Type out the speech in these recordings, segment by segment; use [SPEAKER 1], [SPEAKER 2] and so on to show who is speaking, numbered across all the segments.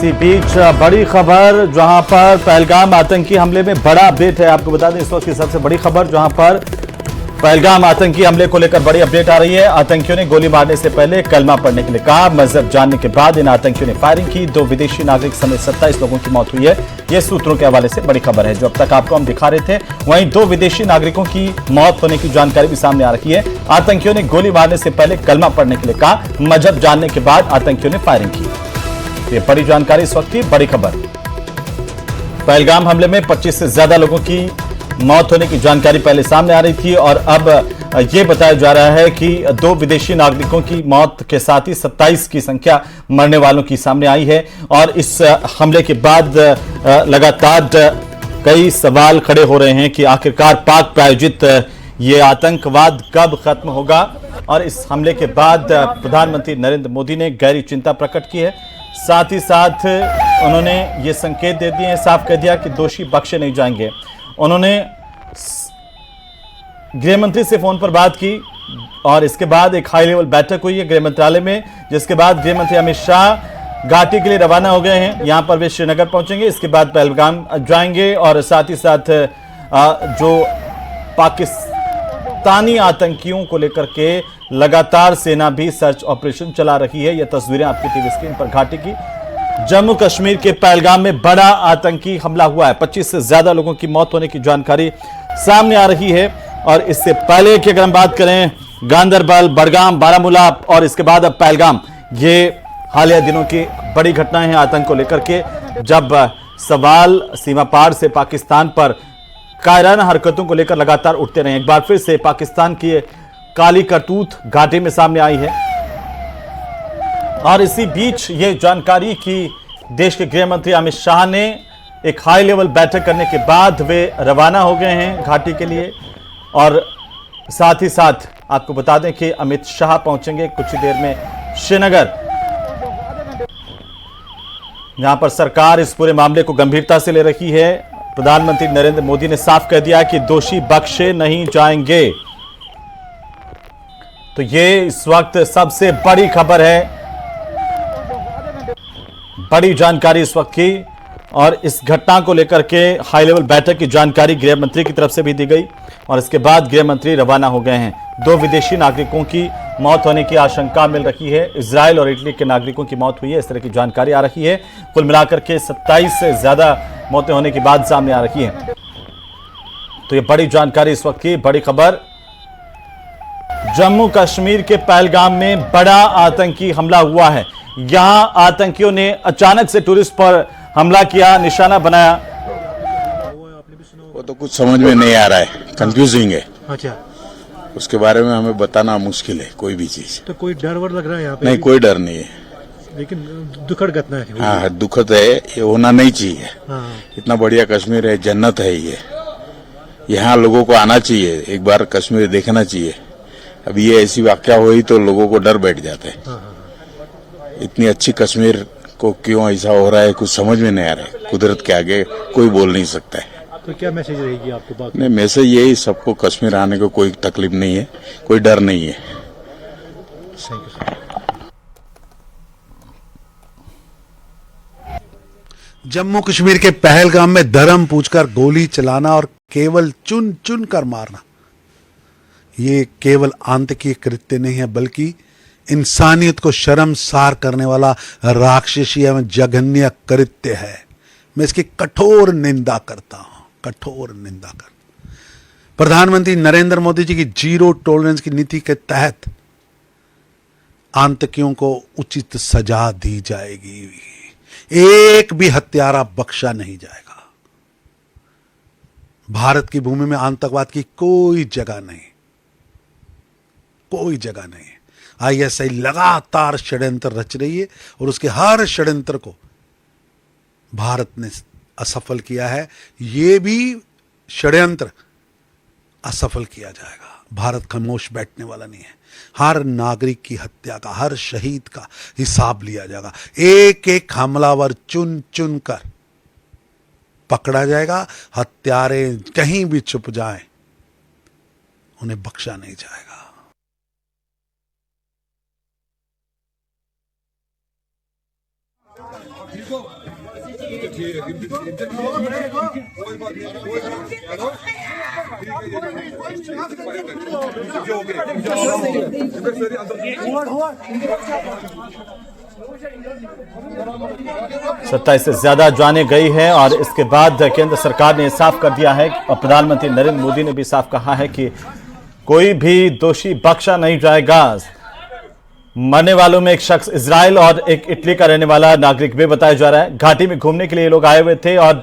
[SPEAKER 1] इसी बीच बड़ी खबर जहां पर पहलगाम आतंकी हमले में बड़ा अपडेट है। आपको बता दें इस वक्त की सबसे बड़ी खबर जहां पर पहलगाम आतंकी हमले को लेकर बड़ी अपडेट आ रही है। आतंकियों ने गोली मारने से पहले कलमा पढ़ने के लिए कहा। मजहब जानने के बाद इन आतंकियों ने फायरिंग की। 2 विदेशी नागरिक समेत 27 लोगों की मौत हुई है। यह सूत्रों के हवाले से बड़ी खबर है जो अब तक आपको हम दिखा रहे थे। वहीं 2 विदेशी नागरिकों की मौत होने की जानकारी भी सामने आ रही है। आतंकियों ने गोली मारने से पहले कलमा पढ़ने के लिए कहा। मजहब जानने के बाद आतंकियों ने फायरिंग की। ये बड़ी जानकारी इस वक्त की बड़ी खबर। पहलगाम हमले में 25 से ज्यादा लोगों की मौत होने की जानकारी पहले सामने आ रही थी और अब यह बताया जा रहा है कि 2 विदेशी नागरिकों की मौत के साथ ही 27 की संख्या मरने वालों की सामने आई है। और इस हमले के बाद लगातार कई सवाल खड़े हो रहे हैं कि आखिरकार पाक प्रायोजित ये आतंकवाद कब खत्म होगा। और इस हमले के बाद प्रधानमंत्री नरेंद्र मोदी ने गहरी चिंता प्रकट की है। साथ ही साथ उन्होंने ये संकेत दे दिए हैं, साफ कह दिया कि दोषी बख्शे नहीं जाएंगे। उन्होंने गृह मंत्री से फोन पर बात की और इसके बाद एक हाई लेवल बैठक हुई है गृह मंत्रालय में, जिसके बाद गृह मंत्री अमित शाह घाटी के लिए रवाना हो गए हैं। यहां पर वे श्रीनगर पहुंचेंगे, इसके बाद पहलगाम जाएंगे और साथ ही साथ जो पाकिस्तानी आतंकियों को लेकर के लगातार सेना भी सर्च ऑपरेशन चला रही है। यह तस्वीरें आपकी टीवी स्क्रीन पर घाटी की। जम्मू कश्मीर के पहलगाम में बड़ा आतंकी हमला हुआ है। 25 से ज्यादा लोगों की मौत होने की जानकारी सामने आ रही है। और इससे पहले की अगर हम बात करें गांदरबल, बड़गाम, बारामूला और इसके बाद अब पहलगाम, ये हालिया दिनों की बड़ी घटनाएं हैं आतंक को लेकर के। जब सवाल सीमा पार से पाकिस्तान पर कायराना हरकतों को लेकर लगातार उठते रहे। एक बार फिर से पाकिस्तान की काली करतूत घाटी में सामने आई है। और इसी बीच ये जानकारी कि देश के गृह मंत्री अमित शाह ने एक हाई लेवल बैठक करने के बाद वे रवाना हो गए हैं घाटी के लिए। और साथ ही साथ आपको बता दें कि अमित शाह पहुंचेंगे कुछ ही देर में श्रीनगर, यहां पर सरकार इस पूरे मामले को गंभीरता से ले रही है। प्रधानमंत्री नरेंद्र मोदी ने साफ कह दिया कि दोषी बख्शे नहीं जाएंगे। तो ये इस वक्त सबसे बड़ी खबर है, बड़ी जानकारी इस वक्त की। और इस घटना को लेकर के हाई लेवल बैठक की जानकारी गृह मंत्री की तरफ से भी दी गई और इसके बाद गृह मंत्री रवाना हो गए हैं। 2 विदेशी नागरिकों की मौत होने की आशंका मिल रही है। इजराइल और इटली के नागरिकों की मौत हुई है, इस तरह की जानकारी आ रही है। कुल मिलाकर के 27 से ज्यादा मौतें होने की बात सामने आ रही है। तो ये बड़ी जानकारी इस वक्त की बड़ी खबर। जम्मू कश्मीर के पहलगाम में बड़ा आतंकी हमला हुआ है। यहां आतंकियों ने अचानक से टूरिस्ट पर हमला किया, निशाना बनाया।
[SPEAKER 2] वो तो कुछ समझ में नहीं आ रहा है, कंफ्यूजिंग है।
[SPEAKER 3] अच्छा,
[SPEAKER 2] उसके बारे में हमें बताना मुश्किल है कोई भी चीज।
[SPEAKER 3] तो कोई डर वर लग रहा है यहाँ पे?
[SPEAKER 2] नहीं, कोई डर नहीं है,
[SPEAKER 3] लेकिन दुखद घटना है।
[SPEAKER 2] हाँ दुखद है, ये होना नहीं चाहिए।
[SPEAKER 3] हाँ।
[SPEAKER 2] इतना बढ़िया कश्मीर है, जन्नत है ये। यहाँ लोगों को आना चाहिए, एक बार कश्मीर देखना चाहिए। अब ये ऐसी वाकया हुई तो लोगों को डर बैठ जाता है।
[SPEAKER 3] हाँ।
[SPEAKER 2] इतनी अच्छी कश्मीर को क्यों ऐसा हो रहा है कुछ समझ में नहीं आ रहा है। कुदरत के आगे कोई बोल नहीं सकता है।
[SPEAKER 3] तो क्या मैसेज रहेगी आपको बात?
[SPEAKER 2] नहीं, मैसेज यही, सबको कश्मीर आने को कोई तकलीफ नहीं है, कोई डर नहीं है।
[SPEAKER 4] जम्मू कश्मीर के पहलगाम में धर्म पूछकर गोली चलाना और केवल चुन चुन कर मारना, ये केवल आतंकी कृत्य नहीं है बल्कि इंसानियत को शर्मसार करने वाला राक्षसी एवं जघन्य कृत्य है। मैं इसकी कठोर निंदा करता हूं, कठोर निंदा करता। प्रधानमंत्री नरेंद्र मोदी जी की जीरो टॉलरेंस की नीति के तहत आतंकियों को उचित सजा दी जाएगी। एक भी हत्यारा बख्शा नहीं जाएगा। भारत की भूमि में आतंकवाद की कोई जगह नहीं, कोई जगह नहीं। आईएसआई लगातार षड्यंत्र रच रही है और उसके हर षड्यंत्र को भारत ने असफल किया है। ये भी षड्यंत्र असफल किया जाएगा। भारत खामोश बैठने वाला नहीं है। हर नागरिक की हत्या का, हर शहीद का हिसाब लिया जाएगा। एक एक हमलावर चुन चुन कर पकड़ा जाएगा। हत्यारे कहीं भी छुप जाएं, उन्हें बख्शा नहीं जाएगा।
[SPEAKER 5] Go.
[SPEAKER 1] सत्ताईस से ज्यादा जाने गई है और इसके बाद केंद्र सरकार ने साफ कर दिया है और प्रधानमंत्री नरेंद्र मोदी ने भी साफ कहा है कि कोई भी दोषी बख्शा नहीं जाएगा। मरने वालों में एक शख्स इजराइल और एक इटली का रहने वाला नागरिक भी बताया जा रहा है। घाटी में घूमने के लिए लोग आए हुए थे और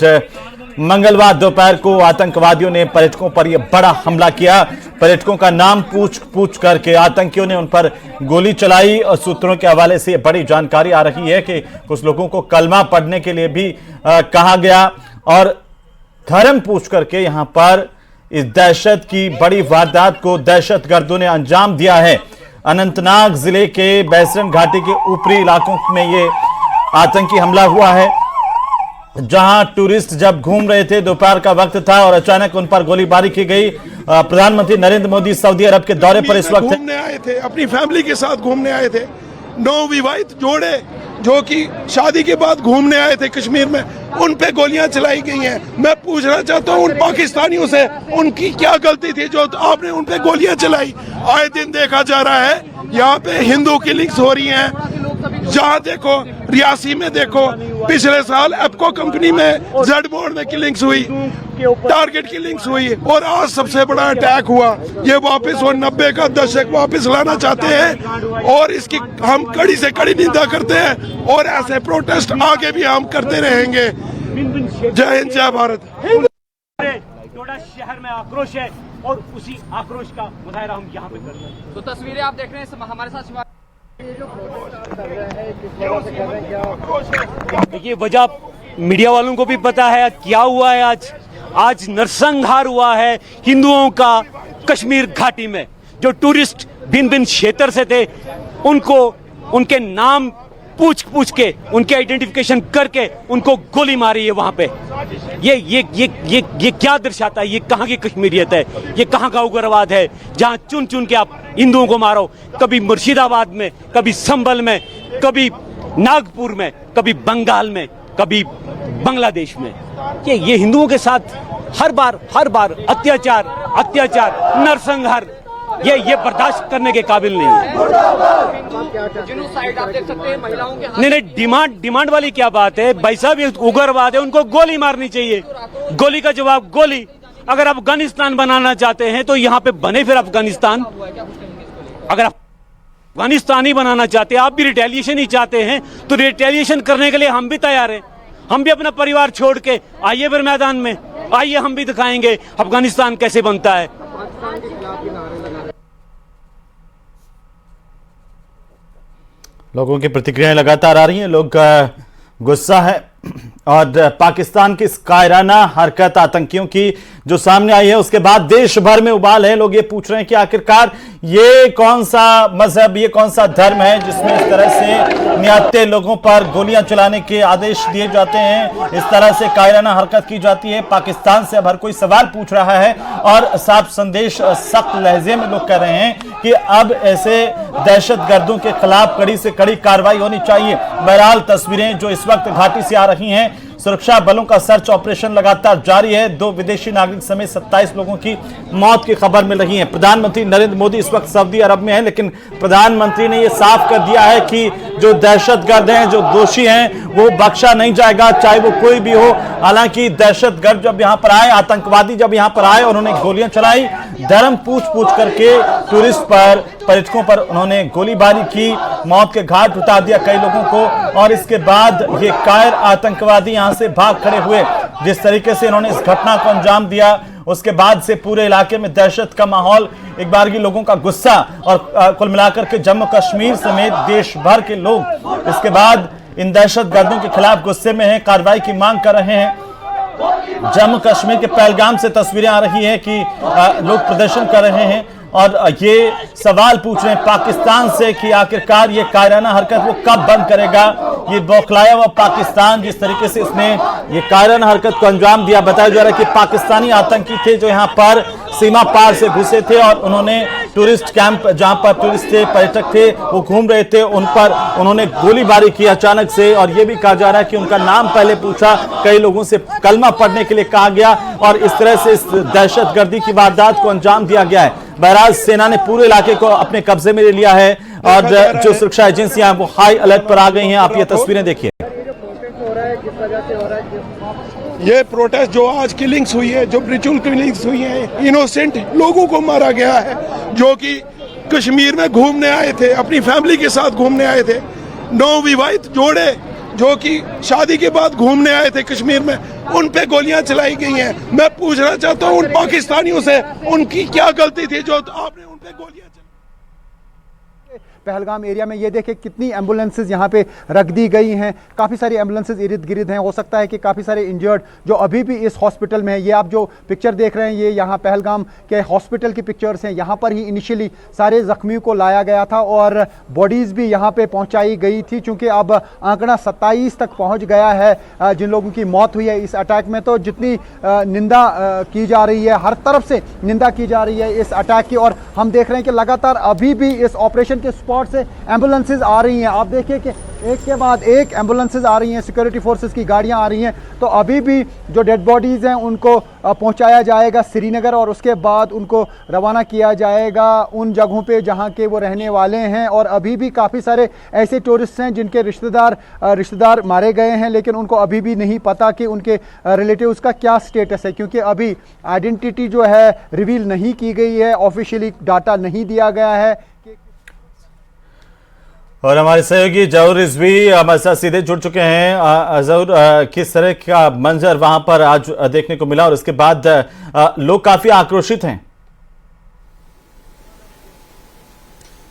[SPEAKER 1] मंगलवार दोपहर को आतंकवादियों ने पर्यटकों पर यह बड़ा हमला किया। पर्यटकों का नाम पूछ करके आतंकियों ने उन पर गोली चलाई और सूत्रों के हवाले से बड़ी जानकारी आ रही है कि कुछ लोगों को कलमा पढ़ने के लिए भी कहा गया और धर्म पूछ करके यहां पर इस दहशत की बड़ी वारदात को दहशतगर्दों ने अंजाम दिया है। अनंतनाग जिले के बैसरन घाटी के ऊपरी इलाकों में ये आतंकी हमला हुआ है, जहां टूरिस्ट जब घूम रहे थे, दोपहर का वक्त था और अचानक उन पर गोलीबारी की गई। प्रधानमंत्री नरेंद्र मोदी सऊदी अरब के दौरे पर इस वक्त
[SPEAKER 5] घूमने आए थे, अपनी फैमिली के साथ घूमने आए थे। 9 विवाहित जोड़े जो कि शादी के बाद घूमने आए थे कश्मीर में, उन पे गोलियां चलाई गई हैं। मैं पूछना चाहता हूं उन पाकिस्तानियों से, उनकी क्या गलती थी जो आपने उन पे गोलियां चलाई? आए दिन देखा जा रहा है यहाँ पे हिंदू किलिंग्स हो रही हैं। जहाँ देखो, रियासी में देखो, पिछले साल एप्को कंपनी में जेड बोर्ड में किलिंग्स हुई, टारगेट किलिंग्स हुई और आज सबसे बड़ा अटैक हुआ। ये वापस वो 90 का दशक वापस लाना चाहते हैं और इसकी हम कड़ी से कड़ी निंदा करते हैं और ऐसे प्रोटेस्ट आगे भी हम करते रहेंगे। जय हिंद, जय भारत।
[SPEAKER 6] डोडा शहर में आक्रोश है और उसी आक्रोश का मुजाहरा हम यहाँ पे कर रहे हैं।
[SPEAKER 7] तो तस्वीरें आप देख रहे हैं हमारे साथ।
[SPEAKER 6] देखिए, वजह मीडिया वालों को भी पता है क्या हुआ है। आज नरसंहार हुआ है हिंदुओं का कश्मीर घाटी में। जो टूरिस्ट भिन्न भिन्न क्षेत्र से थे, उनको उनके नाम पूछ के, उनके आइडेंटिफिकेशन करके उनको गोली मारी है वहां पे। ये क्या दर्शाता है? ये कहाँ की कश्मीरियत है? ये कहाँ का उग्रवाद है जहाँ चुन चुन के आप हिंदुओं को मारो? कभी मुर्शिदाबाद में, कभी संभल में, कभी नागपुर में, कभी बंगाल में, कभी बांग्लादेश में। ये हिंदुओं के साथ हर बार अत्याचार, नरसंहार, ये बर्दाश्त करने के काबिल नहीं है।
[SPEAKER 7] जिनोसाइड आप देख सकते हैं महिलाओं के हाथ।
[SPEAKER 6] नहीं, डिमांड वाली क्या बात है भाई साहब? ये उग्रवाद है, उनको गोली मारनी चाहिए। गोली का जवाब गोली। अगर आप अफगानिस्तान बनाना चाहते हैं तो यहाँ पे बने फिर अफगानिस्तान। अगर आप अफगानिस्तान ही बनाना चाहते हैं, आप भी रिटेलिएशन ही चाहते हैं, तो रिटेलिएशन करने के लिए हम भी तैयार हैं। हम भी अपना परिवार छोड़ के आइए फिर मैदान में, आइए, हम भी दिखाएंगे अफगानिस्तान कैसे बनता है।
[SPEAKER 1] लोगों की प्रतिक्रियाएं लगातार आ रही हैं। लोग गुस्सा है और पाकिस्तान की इस कायराना हरकत आतंकियों की जो सामने आई है, उसके बाद देश भर में उबाल है। लोग ये पूछ रहे हैं कि आखिरकार ये कौन सा मजहब, ये कौन सा धर्म है जिसमें इस तरह से निहत्थे लोगों पर गोलियां चलाने के आदेश दिए जाते हैं, इस तरह से कायराना हरकत की जाती है। पाकिस्तान से अब हर कोई सवाल पूछ रहा है और साफ संदेश, सख्त लहजे में लोग कह रहे हैं कि अब ऐसे दहशतगर्दों के खिलाफ कड़ी से कड़ी कार्रवाई होनी चाहिए। बहरहाल तस्वीरें जो इस वक्त घाटी से आ रही हैं, सुरक्षा बलों का सर्च ऑपरेशन लगातार जारी है। 2 विदेशी नागरिक समेत 27 लोगों की मौत की खबर मिल रही है। प्रधानमंत्री नरेंद्र मोदी इस वक्त सऊदी अरब में है, लेकिन प्रधानमंत्री ने यह साफ कर दिया है कि जो दहशतगर्द हैं, जो दोषी हैं, वो बख्शा नहीं जाएगा, चाहे वो कोई भी हो। हालांकि दहशतगर्द जब यहां पर आए, आतंकवादी जब यहां पर आए और उन्होंने गोलियां चलाई, धर्म पूछ करके टूरिस्ट पर, पर्यटकों पर उन्होंने गोलीबारी की, मौत के घाट उतार दिया कई लोगों को। और इसके बाद ये कायर आतंकवादी यहां से भाग खड़े हुए। जिस तरीके से इन्होंने इस घटना को अंजाम दिया, उसके बाद से पूरे इलाके में दहशत का माहौल, एक बार की लोगों का गुस्सा और कुल मिलाकर के जम्मू कश्मीर समेत देश भर के लोग इसके बाद इन दहशतगर्दों के खिलाफ गुस्से में हैं, कार्रवाई की मांग कर रहे हैं। जम्मू कश्मीर के पहलगाम से तस्वीरें आ रही है कि लोग प्रदर्शन कर रहे हैं और ये सवाल पूछ रहे हैं पाकिस्तान से कि आखिरकार ये कायराना हरकत वो कब बंद करेगा। ये बौखलाया हुआ पाकिस्तान, जिस तरीके से इसने ये कायराना हरकत को अंजाम दिया, बताया जा रहा है कि पाकिस्तानी आतंकी थे जो यहाँ पर सीमा पार से घुसे थे और उन्होंने टूरिस्ट कैंप जहां पर टूरिस्ट थे, पर्यटक थे, वो घूम रहे थे, उन पर उन्होंने गोलीबारी की अचानक से। और ये भी कहा जा रहा है कि उनका नाम पहले पूछा, कई लोगों से कलमा पढ़ने के लिए कहा गया और इस तरह से इस दहशतगर्दी की वारदात को अंजाम दिया गया है। बहरहाल सेना ने पूरे इलाके को अपने कब्जे में ले लिया है और जो सुरक्षा एजेंसियां वो हाई अलर्ट पर आ गई हैं। आप ये तस्वीरें देखिए।
[SPEAKER 5] ये प्रोटेस्ट जो आज किलिंग्स हुई है, जो ब्रिचुअल किलिंग्स हुई है, इनोसेंट लोगों को मारा गया है जो कि कश्मीर में घूमने आए थे, अपनी फैमिली के साथ घूमने आए थे। नवविवाहित जोड़े जो कि शादी के बाद घूमने आए थे कश्मीर में, उन पे गोलियां चलाई गई हैं। मैं पूछना चाहता हूं उन पाकिस्तानियों से, उनकी क्या गलती थी जो आपने उन पे गोलियां
[SPEAKER 8] पहलगाम एरिया में। ये देखें कितनी एम्बुलेंसेज यहाँ पे रख दी गई हैं, काफ़ी सारी एम्बुलेंसेज इर्द गिर्द हैं। हो सकता है कि काफ़ी सारे इंजर्ड जो अभी भी इस हॉस्पिटल में है। ये आप जो पिक्चर देख रहे हैं ये यहाँ पहलगाम के हॉस्पिटल की पिक्चर्स हैं। यहाँ पर ही इनिशियली सारे जख्मियों को लाया गया था और बॉडीज़ भी यहाँ पे पहुँचाई गई थी। चूँकि अब आंकड़ा 27 तक पहुँच गया है जिन लोगों की मौत हुई है इस अटैक में। तो जितनी निंदा की जा रही है, हर तरफ से निंदा की जा रही है इस अटैक की। और हम देख रहे हैं कि लगातार अभी भी इस ऑपरेशन के स्पॉट से एम्बुलेंसेज आ रही हैं। आप देखिए कि एक के बाद एक एम्बुलेंसेज आ रही हैं, सिक्योरिटी फोर्सेस की गाड़ियां आ रही हैं। तो अभी भी जो डेड बॉडीज़ हैं उनको पहुंचाया जाएगा श्रीनगर और उसके बाद उनको रवाना किया जाएगा उन जगहों पे जहां के वो रहने वाले हैं। और अभी भी काफ़ी सारे ऐसे टूरिस्ट हैं जिनके रिश्तेदार मारे गए हैं, लेकिन उनको अभी भी नहीं पता कि उनके रिलेटिव्स का क्या स्टेटस है, क्योंकि अभी आइडेंटिटी जो है रिवील नहीं की गई है, ऑफिशियली डाटा नहीं दिया गया है।
[SPEAKER 1] और हमारे सहयोगी जहूर रिजवी हमारे साथ सीधे जुड़ चुके हैं। जहूर, किस तरह का मंजर वहां पर आज देखने को मिला और इसके बाद लोग काफी आक्रोशित हैं?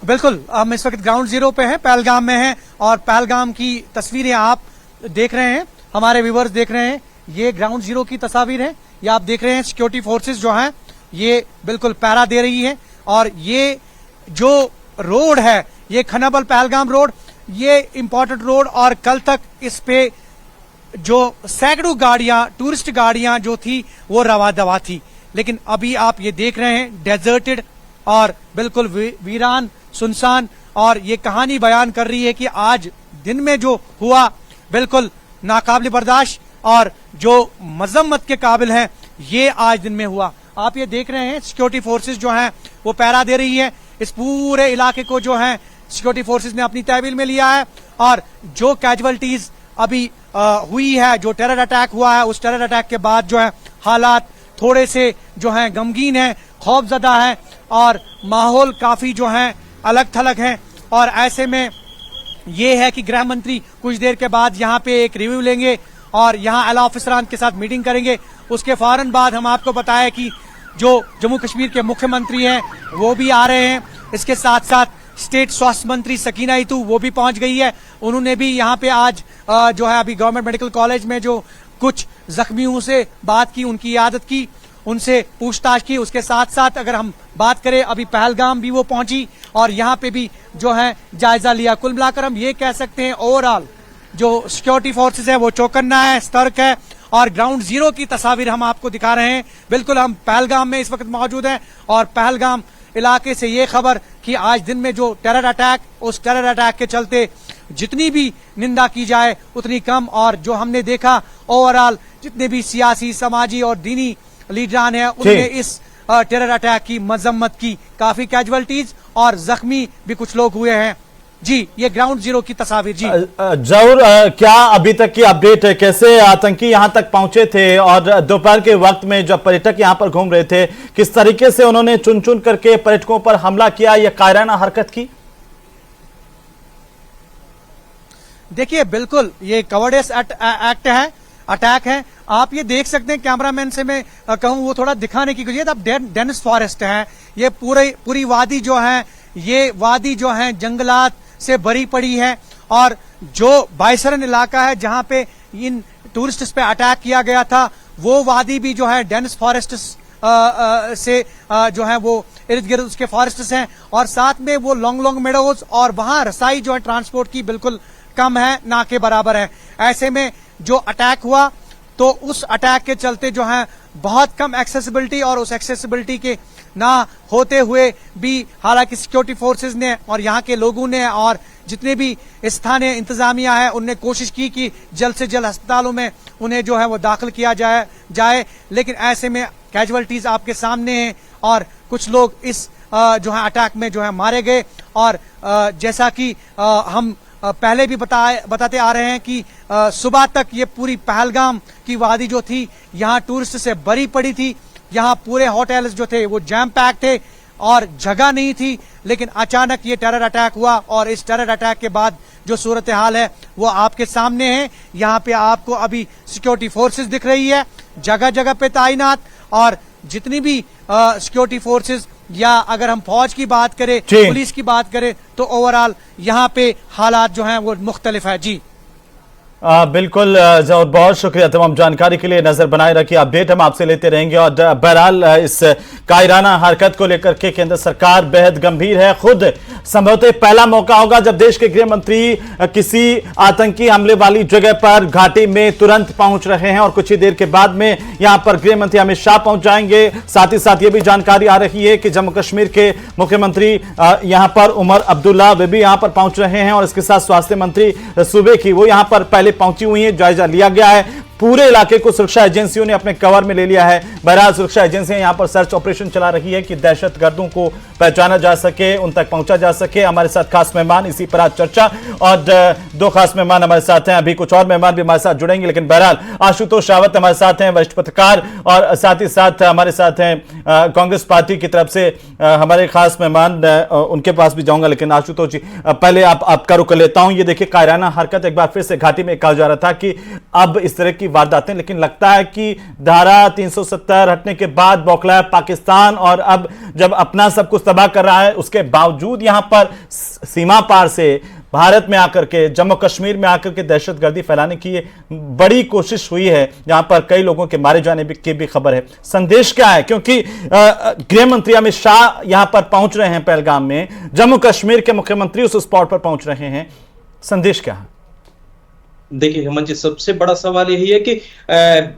[SPEAKER 9] बिल्कुल, हम इस वक्त ग्राउंड जीरो पे हैं, पहलगाम में हैं और पहलगाम की तस्वीरें आप देख रहे हैं, हमारे व्यूअर्स देख रहे हैं। ये ग्राउंड जीरो की तस्वीर है। ये आप देख रहे हैं सिक्योरिटी फोर्सेस जो हैं ये बिल्कुल पहरा दे रही है। और ये जो रोड है ये खनाबल पहलगाम रोड, ये इंपॉर्टेंट रोड और कल तक इस पे जो सैकड़ों गाड़ियां, टूरिस्ट गाड़ियां जो थी वो रवा दवा थी। लेकिन अभी आप ये देख रहे हैं डेजर्टेड और बिल्कुल वीरान, सुनसान। और ये कहानी बयान कर रही है कि आज दिन में जो हुआ बिल्कुल नाकाबिल बर्दाश्त और जो मजम्मत के काबिल है ये आज दिन में हुआ। आप ये देख रहे हैं सिक्योरिटी फोर्सेस जो हैं वो पहरा दे रही है। इस पूरे इलाके को जो है सिक्योरिटी फोर्सेस ने अपनी तहवील में लिया है। और जो कैजुअलिटीज अभी हुई है, जो टेरर अटैक हुआ है, उस टेरर अटैक के बाद जो है हालात थोड़े से जो है गमगीन है, खौफजदा है और माहौल काफी जो है अलग थलग है। और ऐसे में ये है कि गृह मंत्री कुछ देर के बाद यहाँ पे एक रिव्यू लेंगे और यहाँ आला ऑफिसरान के साथ मीटिंग करेंगे। उसके फौरन बाद हम आपको बताया कि जो जम्मू कश्मीर के मुख्यमंत्री हैं वो भी आ रहे हैं। इसके साथ साथ स्टेट स्वास्थ्य मंत्री सकीना इतू वो भी पहुंच गई है। उन्होंने भी यहाँ पे आज जो है अभी गवर्नमेंट मेडिकल कॉलेज में जो कुछ जख्मियों से बात की, उनकी इयादत की, उनसे पूछताछ की। उसके साथ साथ अगर हम बात करें अभी पहलगाम भी वो पहुंची और यहाँ पे भी जो है जायजा लिया। कुल मिलाकर हम ये कह सकते हैं ओवरऑल जो सिक्योरिटी फोर्सेस है वो चौकन्ना है, सतर्क है। और ग्राउंड जीरो की तस्वीर हम आपको दिखा रहे हैं। बिल्कुल हम पहलगाम में इस वक्त मौजूद हैं और पहलगाम इलाके से ये खबर कि आज दिन में जो टेरर अटैक, उस टेरर अटैक के चलते जितनी भी निंदा की जाए उतनी कम। और जो हमने देखा ओवरऑल जितने भी सियासी, समाजी और दीनी लीडरान हैं उनने इस टेरर अटैक की मजम्मत की। काफी कैजुअलिटीज और जख्मी भी कुछ लोग हुए हैं। जी, ये ग्राउंड जीरो की तस्वीर। जी
[SPEAKER 1] जहूर, क्या अभी तक की अपडेट है, कैसे आतंकी यहां तक पहुंचे थे और दोपहर के वक्त में जब पर्यटक यहां पर घूम रहे थे किस तरीके से उन्होंने चुन चुन करके पर्यटकों पर हमला किया या कायराना हरकत की?
[SPEAKER 9] देखिए बिल्कुल ये कवर्डेस एक्ट है, अटैक है। आप ये देख सकते हैं, कैमरामैन से मैं कहूं वो थोड़ा दिखाने की कोशिश। अब डेनिस फॉरेस्ट है, ये पूरी वादी जो है, ये वादी जो है जंगलात से भरी पड़ी है। और जो बाइसरन इलाका है जहां पे इन टूरिस्ट पे अटैक किया गया था वो वादी भी जो है डेनिस फॉरेस्ट से जो है वो इर्द गिर्द उसके फॉरेस्ट्स हैं। और साथ में वो लॉन्ग मेडोज और वहां रसाई जो है ट्रांसपोर्ट की बिल्कुल कम है, ना के बराबर है। ऐसे में जो अटैक हुआ तो उस अटैक के चलते जो है बहुत कम एक्सेसिबिलिटी, और उस एक्सेसिबिलिटी के ना होते हुए भी हालांकि सिक्योरिटी फोर्सेस ने और यहाँ के लोगों ने और जितने भी स्थानीय इंतजामिया है उनने कोशिश की कि जल्द से जल्द अस्पतालों में उन्हें जो है वो दाखिल किया जाए, लेकिन ऐसे में कैजुअलिटीज आपके सामने हैं और कुछ लोग इस जो है अटैक में जो है मारे गए। और जैसा कि हम पहले भी बताते आ रहे हैं कि सुबह तक ये पूरी पहलगाम की वादी जो थी यहाँ टूरिस्ट से भरी पड़ी थी। यहाँ पूरे होटल्स जो थे वो जैम पैक थे और जगह नहीं थी, लेकिन अचानक ये टेरर अटैक हुआ और इस टेरर अटैक के बाद जो सूरत हाल है वो आपके सामने है। यहाँ पे आपको अभी सिक्योरिटी फोर्सेस दिख रही है जगह जगह पे तैनात, और जितनी भी सिक्योरिटी फोर्सेस या अगर हम फौज की बात करें, पुलिस की बात करें, तो ओवरऑल यहाँ पे हालात जो हैं वो मुख्तलिफ है। जी
[SPEAKER 1] बिल्कुल जौहर, बहुत शुक्रिया तमाम जानकारी के लिए। नजर बनाए रखिए, अपडेट हम आपसे लेते रहेंगे। और बहरहाल इस कायराना हरकत को लेकर के केंद्र सरकार बेहद गंभीर है। खुद संभवतः पहला मौका होगा जब देश के गृह मंत्री किसी आतंकी हमले वाली जगह पर घाटी में तुरंत पहुंच रहे हैं और कुछ ही देर के बाद में यहां पर गृह मंत्री अमित शाह पहुंच जाएंगे। साथ ही साथ ये भी जानकारी आ रही है कि जम्मू कश्मीर के मुख्यमंत्री यहां पर उमर अब्दुल्ला वे भी यहां पर पहुंच रहे हैं और इसके साथ स्वास्थ्य मंत्री सूबे की वो यहां पर पहले पहुंची हुई है। जायजा लिया गया है, पूरे इलाके को सुरक्षा एजेंसियों ने अपने कवर में ले लिया है। बहरहाल सुरक्षा एजेंसियां यहां पर सर्च ऑपरेशन चला रही है कि दहशतगर्दों को पहचाना जा सके, उन तक पहुंचा जा सके। हमारे साथ खास मेहमान इसी पर आज चर्चा, और दो खास मेहमान हमारे साथ हैं, अभी कुछ और मेहमान भी हमारे साथ जुड़ेंगे, लेकिन बहरहाल आशुतोष रावत हमारे साथ हैं, वरिष्ठ पत्रकार, और साथ ही साथ हमारे साथ हैं कांग्रेस पार्टी की तरफ से हमारे खास मेहमान, उनके पास भी जाऊंगा। लेकिन आशुतोष जी पहले आपका रुख लेता हूं। ये देखिए कायराना हरकत एक बार फिर से घाटी में कहा जा रहा था कि अब इस तरह की वारदातें, लेकिन लगता है कि धारा 370 हटने के बाद बौखलाया पाकिस्तान, और अब जब अपना सब कुछ तबाह कर रहा है उसके बावजूद यहां पर सीमा पार से भारत में आकर के, जम्मू कश्मीर में आकर के दहशतगर्दी फैलाने की ये बड़ी कोशिश हुई है, जहां पर कई लोगों के मारे जाने की भी खबर है। संदेश क्या है, क्योंकि गृह मंत्री अमित शाह यहां पर पहुंच रहे हैं पहलगाम में, जम्मू कश्मीर के मुख्यमंत्री उस स्पॉट पर पहुंच रहे हैं, संदेश क्या है?
[SPEAKER 10] देखिए हेमंत जी, सबसे बड़ा सवाल यही है कि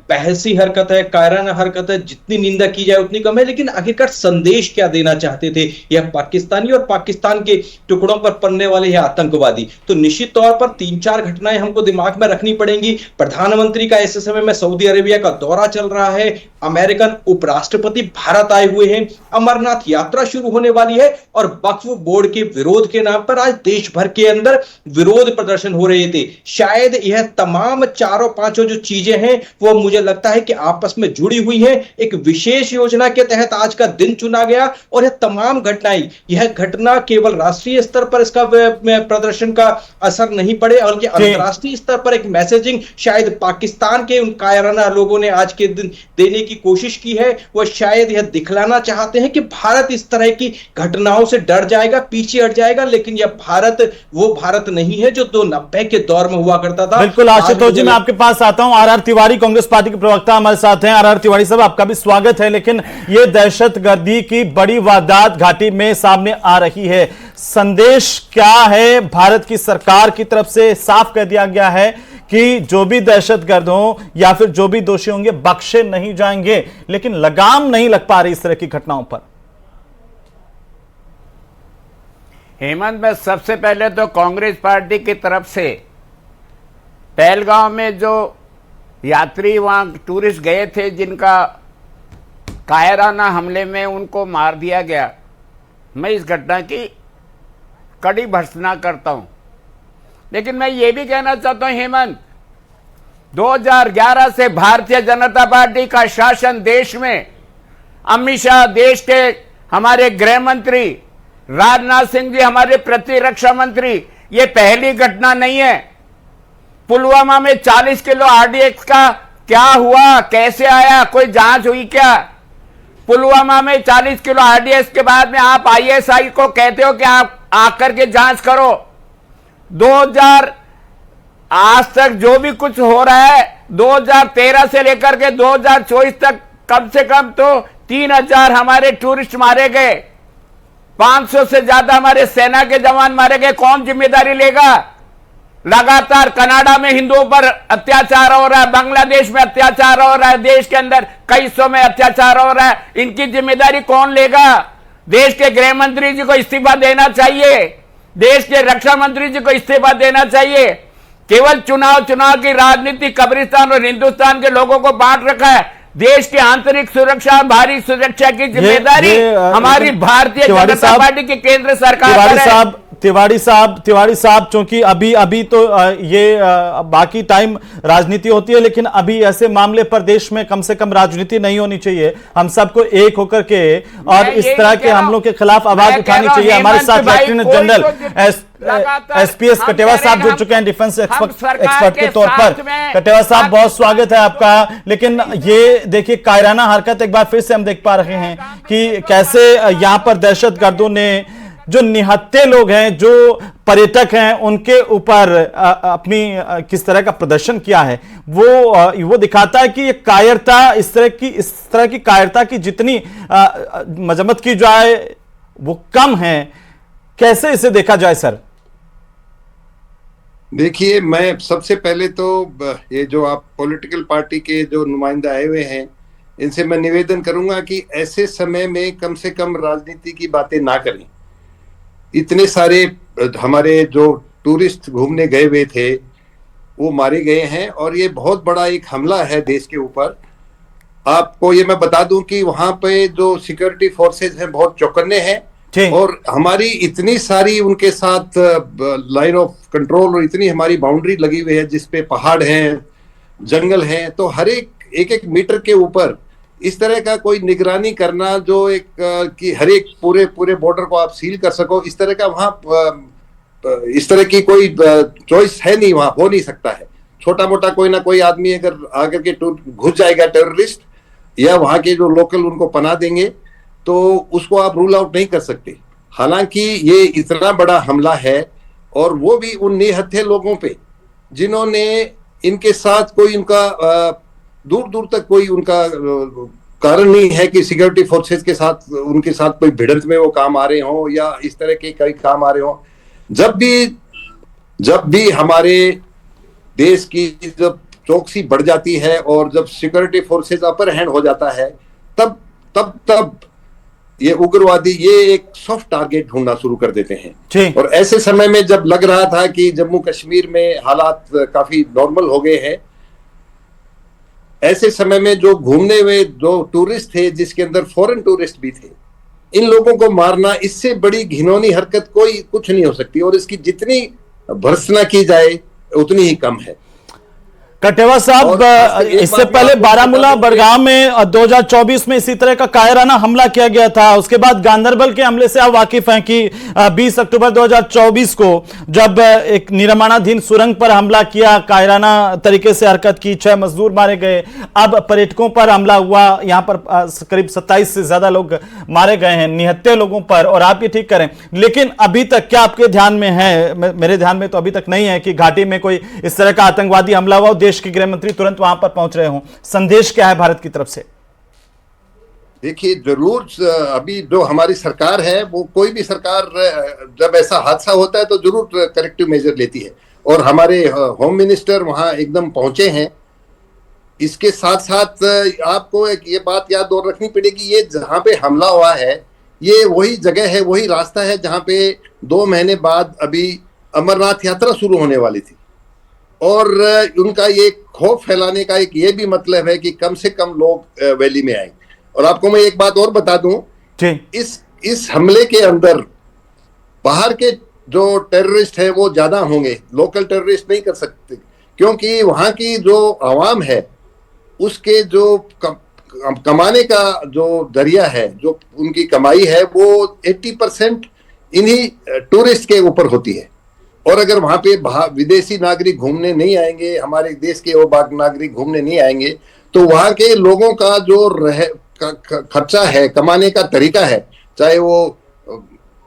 [SPEAKER 10] बहसी हरकत है, कायराना हरकत है, जितनी निंदा की जाए उतनी कम है, लेकिन आखिरकार संदेश क्या देना चाहते थे यह पाकिस्तानी और पाकिस्तान के टुकड़ों पर पड़ने वाले यह आतंकवादी? तो निश्चित तौर पर 3-4 घटनाएं हमको दिमाग में रखनी पड़ेंगी। प्रधानमंत्री का ऐसे समय में सऊदी अरेबिया का दौरा चल रहा है, अमेरिकन उपराष्ट्रपति भारत आए हुए हैं, अमरनाथ यात्रा शुरू होने वाली है, और वक्फ बोर्ड के विरोध के नाम पर आज देश भर के अंदर विरोध प्रदर्शन हो रहे थे। शायद यह तमाम चारों पांचों जो चीजें हैं वो मुझे लगता है कि आपस में जुड़ी हुई हैं। एक विशेष योजना के तहत आज का दिन चुना गया, और यह तमाम घटनाएं, यह घटना केवल राष्ट्रीय स्तर पर इसका प्रदर्शन का असर नहीं पड़े, बल्कि अंतर्राष्ट्रीय स्तर पर एक मैसेजिंग शायद पाकिस्तान के उन कायराना लोगों ने आज के दिन देने की कोशिश की है। वह शायद यह दिखलाना चाहते हैं कि भारत इस तरह की घटनाओं से डर जाएगा, पीछे हट जाएगा, लेकिन यह भारत वो भारत नहीं है जो 90 के दौर में हुआ करता था।
[SPEAKER 1] बिल्कुल आशुतोष जी, मैं आपके पास आता हूं। आर तिवारी कांग्रेस पार्टी के प्रवक्ता हमारे साथ हैं। आर तिवारी साहब, आपका भी स्वागत है। लेकिन यह दहशतगर्दी की बड़ी वारदात घाटी में सामने आ रही है, संदेश क्या है? भारत की सरकार की तरफ से साफ कह दिया गया है कि जो भी दहशतगर्द हो या फिर जो भी दोषी होंगे बख्शे नहीं जाएंगे, लेकिन लगाम नहीं लग पा रही इस तरह की घटनाओं पर।
[SPEAKER 11] हेमंत, मैं सबसे पहले तो कांग्रेस पार्टी की तरफ से पहलगांव में जो यात्री वहां टूरिस्ट गए थे जिनका कायराना हमले में उनको मार दिया गया, मैं इस घटना की कड़ी भर्त्सना करता हूं। लेकिन मैं ये भी कहना चाहता हूं हेमंत, 2011 से भारतीय जनता पार्टी का शासन देश में, अमित शाह देश के हमारे गृह मंत्री, राजनाथ सिंह जी हमारे प्रतिरक्षा मंत्री, ये पहली घटना नहीं है। पुलवामा में 40 किलो आरडीएक्स का क्या हुआ, कैसे आया, कोई जांच हुई क्या? पुलवामा में 40 किलो आरडीएक्स के बाद में आप आईएसआई को कहते हो कि आप आकर के जांच करो। 2000 आज तक जो भी कुछ हो रहा है, 2013 से लेकर के 2024 तक कम से कम तो 3000 हमारे टूरिस्ट मारे गए, 500 से ज्यादा हमारे सेना के जवान मारे गए। कौन जिम्मेदारी लेगा? लगातार कनाडा में हिंदुओं पर अत्याचार हो रहा है, बांग्लादेश में अत्याचार हो रहा है, देश के अंदर कई हिस्सों में अत्याचार हो रहा है। इनकी जिम्मेदारी कौन लेगा? देश के गृह मंत्री जी को इस्तीफा देना चाहिए, देश के रक्षा मंत्री जी को इस्तीफा देना चाहिए। केवल चुनाव की राजनीति कब्रिस्तान और हिंदुस्तान के लोगों को बांट रखा है। देश की आंतरिक सुरक्षा, बाहरी सुरक्षा की जिम्मेदारी हमारी भारतीय जनता पार्टी की केंद्र सरकार है।
[SPEAKER 1] तिवाड़ी साहब क्योंकि अभी तो ये बाकी टाइम राजनीति होती है, लेकिन अभी ऐसे मामले पर देश में कम से कम राजनीति नहीं होनी चाहिए। हम सबको एक होकर के और इस तरह के हमलों के खिलाफ आवाज उठानी चाहिए। हमारे साथ लेफ्टिनेंट जनरल एसपीएस कटेवा साहब जुड़ चुके हैं डिफेंस एक्सपर्ट के तौर पर। कटेवा साहब, बहुत स्वागत है आपका। लेकिन ये देखिए कायराना हरकत एक बार फिर से हम देख पा रहे हैं कि कैसे यहाँ पर दहशतगर्दों ने जो निहत्थे लोग हैं, जो पर्यटक हैं, उनके ऊपर अपनी किस तरह का प्रदर्शन किया है। वो दिखाता है कि ये कायरता, इस तरह की कायरता की जितनी मजम्मत की जाए वो कम है। कैसे इसे देखा जाए सर?
[SPEAKER 12] देखिए, मैं सबसे पहले तो ये जो आप पॉलिटिकल पार्टी के जो नुमाइंदा आए हुए हैं, इनसे मैं निवेदन करूंगा कि ऐसे समय में कम से कम राजनीति की बातें ना करें। इतने सारे हमारे जो टूरिस्ट घूमने गए हुए थे वो मारे गए हैं और ये बहुत बड़ा एक हमला है देश के ऊपर। आपको ये मैं बता दूं कि वहां पे जो सिक्योरिटी फोर्सेस हैं बहुत चौकन्ने हैं और हमारी इतनी सारी उनके साथ लाइन ऑफ कंट्रोल और इतनी हमारी बाउंड्री लगी हुई है जिसपे पहाड़ हैं, जंगल हैं, तो हर एक मीटर के ऊपर इस तरह का कोई निगरानी करना जो एक कि हर एक पूरे बॉर्डर को आप सील कर सको, इस तरह का वहाँ इस तरह की कोई चॉइस है नहीं, वहाँ हो नहीं सकता है। छोटा मोटा कोई ना कोई आदमी अगर आकर के घुस जाएगा टेररिस्ट या वहाँ के जो लोकल उनको पनाह देंगे तो उसको आप रूल आउट नहीं कर सकते। हालांकि ये इतना बड़ा हमला है और वो भी उन निहत्थे लोगों पे जिन्होंने इनके साथ कोई उनका दूर दूर तक कोई उनका कारण नहीं है कि सिक्योरिटी फोर्सेस के साथ उनके साथ कोई भिड़ंत में वो काम आ रहे हो या इस तरह के कई काम आ रहे हो। जब भी हमारे देश की जब चौकसी बढ़ जाती है और जब सिक्योरिटी फोर्सेस अपर हैंड हो जाता है तब ये उग्रवादी ये एक सॉफ्ट टारगेट ढूंढना शुरू कर देते हैं। और ऐसे समय में जब लग रहा था कि जम्मू कश्मीर में हालात काफी नॉर्मल हो गए हैं, ऐसे समय में जो घूमने हुए जो टूरिस्ट थे जिसके अंदर फॉरेन टूरिस्ट भी थे, इन लोगों को मारना इससे बड़ी घिनौनी हरकत कोई कुछ नहीं हो सकती और इसकी जितनी भर्त्सना की जाए उतनी ही कम है।
[SPEAKER 1] कटेवा साहब, इससे पहले बारामूला बड़गांव में 2024 में इसी तरह का कायराना हमला किया गया था। उसके बाद गांदरबल के हमले से आप वाकिफ हैं कि 20 अक्टूबर 2024 को जब एक निर्माणाधीन सुरंग पर हमला किया, कायराना तरीके से हरकत की, 6 मजदूर मारे गए। अब पर्यटकों पर हमला हुआ, यहां पर करीब 27 से ज्यादा लोग मारे गए हैं, निहत्थे लोगों पर। और आप ये ठीक करें, लेकिन अभी तक क्या आपके ध्यान में है? मेरे ध्यान में तो अभी तक नहीं है कि घाटी में कोई इस तरह का आतंकवादी हमला हुआ, देश के गृह मंत्री तुरंत वहां पर पहुंच रहे हों। संदेश क्या है भारत की तरफ से?
[SPEAKER 12] देखिए, जरूर अभी जो हमारी सरकार है वो कोई भी सरकार जब ऐसा हादसा होता है तो जरूर करेक्टिव मेजर लेती है और हमारे होम मिनिस्टर वहां एकदम पहुंचे हैं। इसके साथ साथ आपको एक ये बात याद और रखनी पड़ेगी, ये जहां पे हमला हुआ है ये वही जगह है, वही रास्ता है जहां पे 2 महीने बाद अभी अमरनाथ यात्रा शुरू होने वाली थी और उनका ये खौफ फैलाने का एक ये भी मतलब है कि कम से कम लोग वैली में आए। और आपको मैं एक बात और बता दूं, इस हमले के अंदर बाहर के जो टेररिस्ट हैं वो ज्यादा होंगे, लोकल टेररिस्ट नहीं कर सकते, क्योंकि वहां की जो आवाम है उसके जो कमाने का जो जरिया है, जो उनकी कमाई है वो 80% इन्हीं टूरिस्ट के ऊपर होती है। और अगर वहां पे विदेशी नागरिक घूमने नहीं आएंगे, हमारे देश के वो नागरिक घूमने नहीं आएंगे, तो वहां के लोगों का जो खर्चा है, कमाने का तरीका है, चाहे वो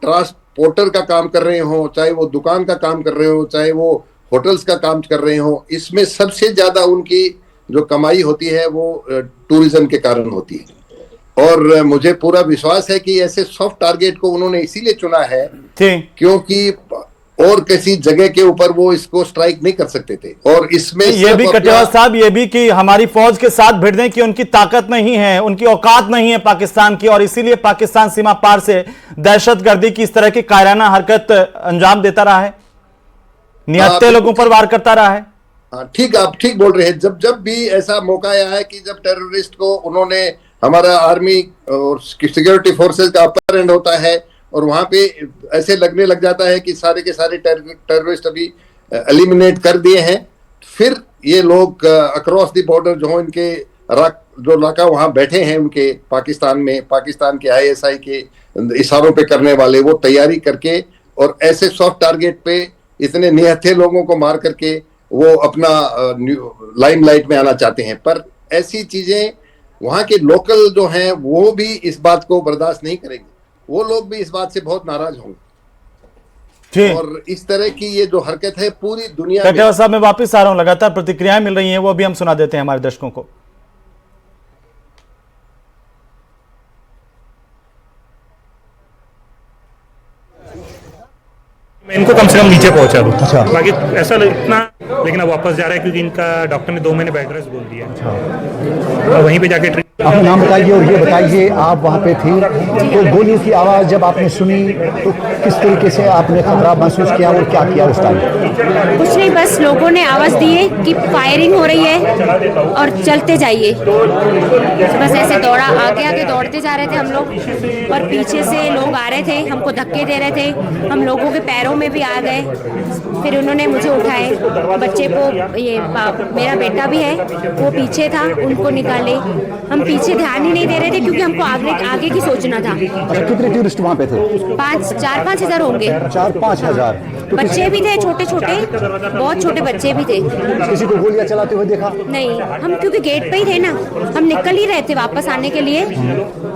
[SPEAKER 12] ट्रांसपोर्टर का काम कर रहे हो, चाहे वो दुकान का काम कर रहे हो, चाहे वो होटल्स का काम कर रहे हो, इसमें सबसे ज्यादा उनकी जो कमाई होती है वो टूरिज्म के कारण होती है। और मुझे पूरा विश्वास है कि ऐसे सॉफ्ट टारगेट को उन्होंने इसीलिए चुना है क्योंकि और किसी जगह के ऊपर वो इसको स्ट्राइक नहीं कर सकते थे। और इसमें
[SPEAKER 1] ये भी कटियार साहब, ये भी कि हमारी फौज के साथ भिड़ने की उनकी ताकत नहीं है, उनकी औकात नहीं है पाकिस्तान की, और इसीलिए पाकिस्तान सीमा पार से दहशतगर्दी की इस तरह की कायराना हरकत अंजाम देता रहा है, निहत्थे लोगों पर वार करता रहा है।
[SPEAKER 12] हाँ ठीक, आप ठीक बोल रहे हैं। जब जब भी ऐसा मौका आया है कि जब टेररिस्ट को उन्होंने, हमारा आर्मी और सिक्योरिटी फोर्सेस का अपर एंड होता है और वहां पे ऐसे लगने लग जाता है कि सारे के सारे टेररिस्ट अभी एलिमिनेट कर दिए हैं, फिर ये लोग अक्रॉस द बॉर्डर जो इनके जो इलाका वहां बैठे हैं उनके पाकिस्तान में, पाकिस्तान के ISI के इशारों पे करने वाले, वो तैयारी करके और ऐसे सॉफ्ट टारगेट पे इतने निहत्थे लोगों को मार करके वो अपना लाइमलाइट में आना चाहते हैं। पर ऐसी चीजें वहां के लोकल जो हैं वो भी इस बात को बर्दाश्त नहीं करेंगे, वो लोग भी इस बात से बहुत नाराज होंगे। और इस तरह की ये जो हरकत है पूरी दुनिया में।
[SPEAKER 1] कटियार साहब, मैं वापस आ रहा हूं, लगातार प्रतिक्रियाएं मिल रही हैं, वो भी हम सुना देते हैं हमारे दर्शकों को।
[SPEAKER 13] मैं इनको कम से कम नीचे पहुंचा दूं। अच्छा। बाकी ऐसा इतना, लेकिन अब वापस जा रहा है क्योंकि इनका डॉक्टर ने 2 महीने बेड रेस्ट बोल दिया। अच्छा। वहीं पे जाके
[SPEAKER 14] अपना नाम बताइए और ये बताइए, आप वहाँ पे थी तो गोलियों की आवाज़ जब आपने सुनी तो किस तरीके से आपने खतरा महसूस किया और क्या किया उस टाइम?
[SPEAKER 15] कुछ नहीं, बस लोगों ने आवाज़ दी है कि फायरिंग हो रही है और चलते जाइए, बस ऐसे दौड़ा, आगे आगे दौड़ते जा रहे थे हम लोग और पीछे से लोग आ रहे थे, हमको धक्के दे रहे थे, हम लोगों के पैरों में भी आ गए, फिर उन्होंने मुझे उठाए, बच्चे को, ये मेरा बेटा भी है वो पीछे था, उनको निकाले, हम पीछे ध्यान ही नहीं दे रहे थे क्योंकि हमको आगे की सोचना था।
[SPEAKER 14] अच्छा, कितने टूरिस्ट वहाँ पे थे?
[SPEAKER 15] 4-5 हज़ार होंगे।
[SPEAKER 14] 4-5 हज़ार।
[SPEAKER 15] तो बच्चे भी थे, छोटे छोटे, बहुत छोटे बच्चे भी थे।
[SPEAKER 14] किसी को गोलियां चलाते हुए देखा?
[SPEAKER 15] नहीं, हम क्योंकि गेट पे ही थे ना, हम निकल ही रहे थे वापस आने के लिए,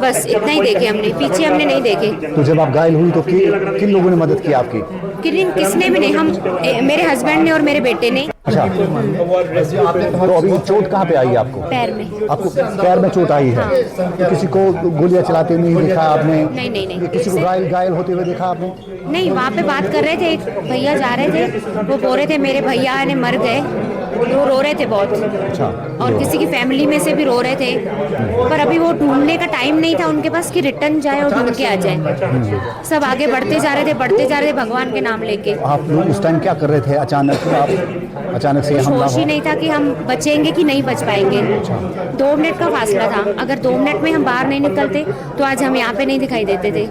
[SPEAKER 15] बस इतना ही देखे हमने, पीछे हमने नहीं देखे।
[SPEAKER 14] तो जब आप घायल हुई तो किन लोगों ने मदद की आपकी?
[SPEAKER 15] किसने भी नहीं, हम, मेरे हस्बैंड ने और मेरे बेटे ने।
[SPEAKER 14] अच्छा, तो अभी चोट कहाँ पे आई आपको?
[SPEAKER 15] पैर में।
[SPEAKER 14] आपको पैर में चोट आई है? तो किसी को गोलियां चलाते हुए नहीं देखा आपने?
[SPEAKER 15] नहीं।
[SPEAKER 14] किसी को घायल होते हुए देखा आपने?
[SPEAKER 15] नहीं, वहाँ पे बात कर रहे थे, एक भैया जा रहे थे, वो बोल रहे थे मेरे भैया ने मर गए, वो रो रहे थे बहुत।
[SPEAKER 14] अच्छा।
[SPEAKER 15] और किसी की फैमिली में से भी रो रहे थे, पर अभी वो ढूंढने का टाइम नहीं था उनके पास कि रिटर्न जाए और ढूंढ के आ जाए। सब आगे बढ़ते जा रहे थे भगवान के नाम लेके।
[SPEAKER 14] आप लोग उस टाइम क्या कर रहे थे? अचानक से हमला
[SPEAKER 15] होश ही नहीं था कि हम बचेंगे कि नहीं बच पाएंगे। 2 मिनट का फासला था, अगर 2 मिनट में हम बाहर नहीं निकलते तो आज हम यहाँ पे नहीं दिखाई देते थे।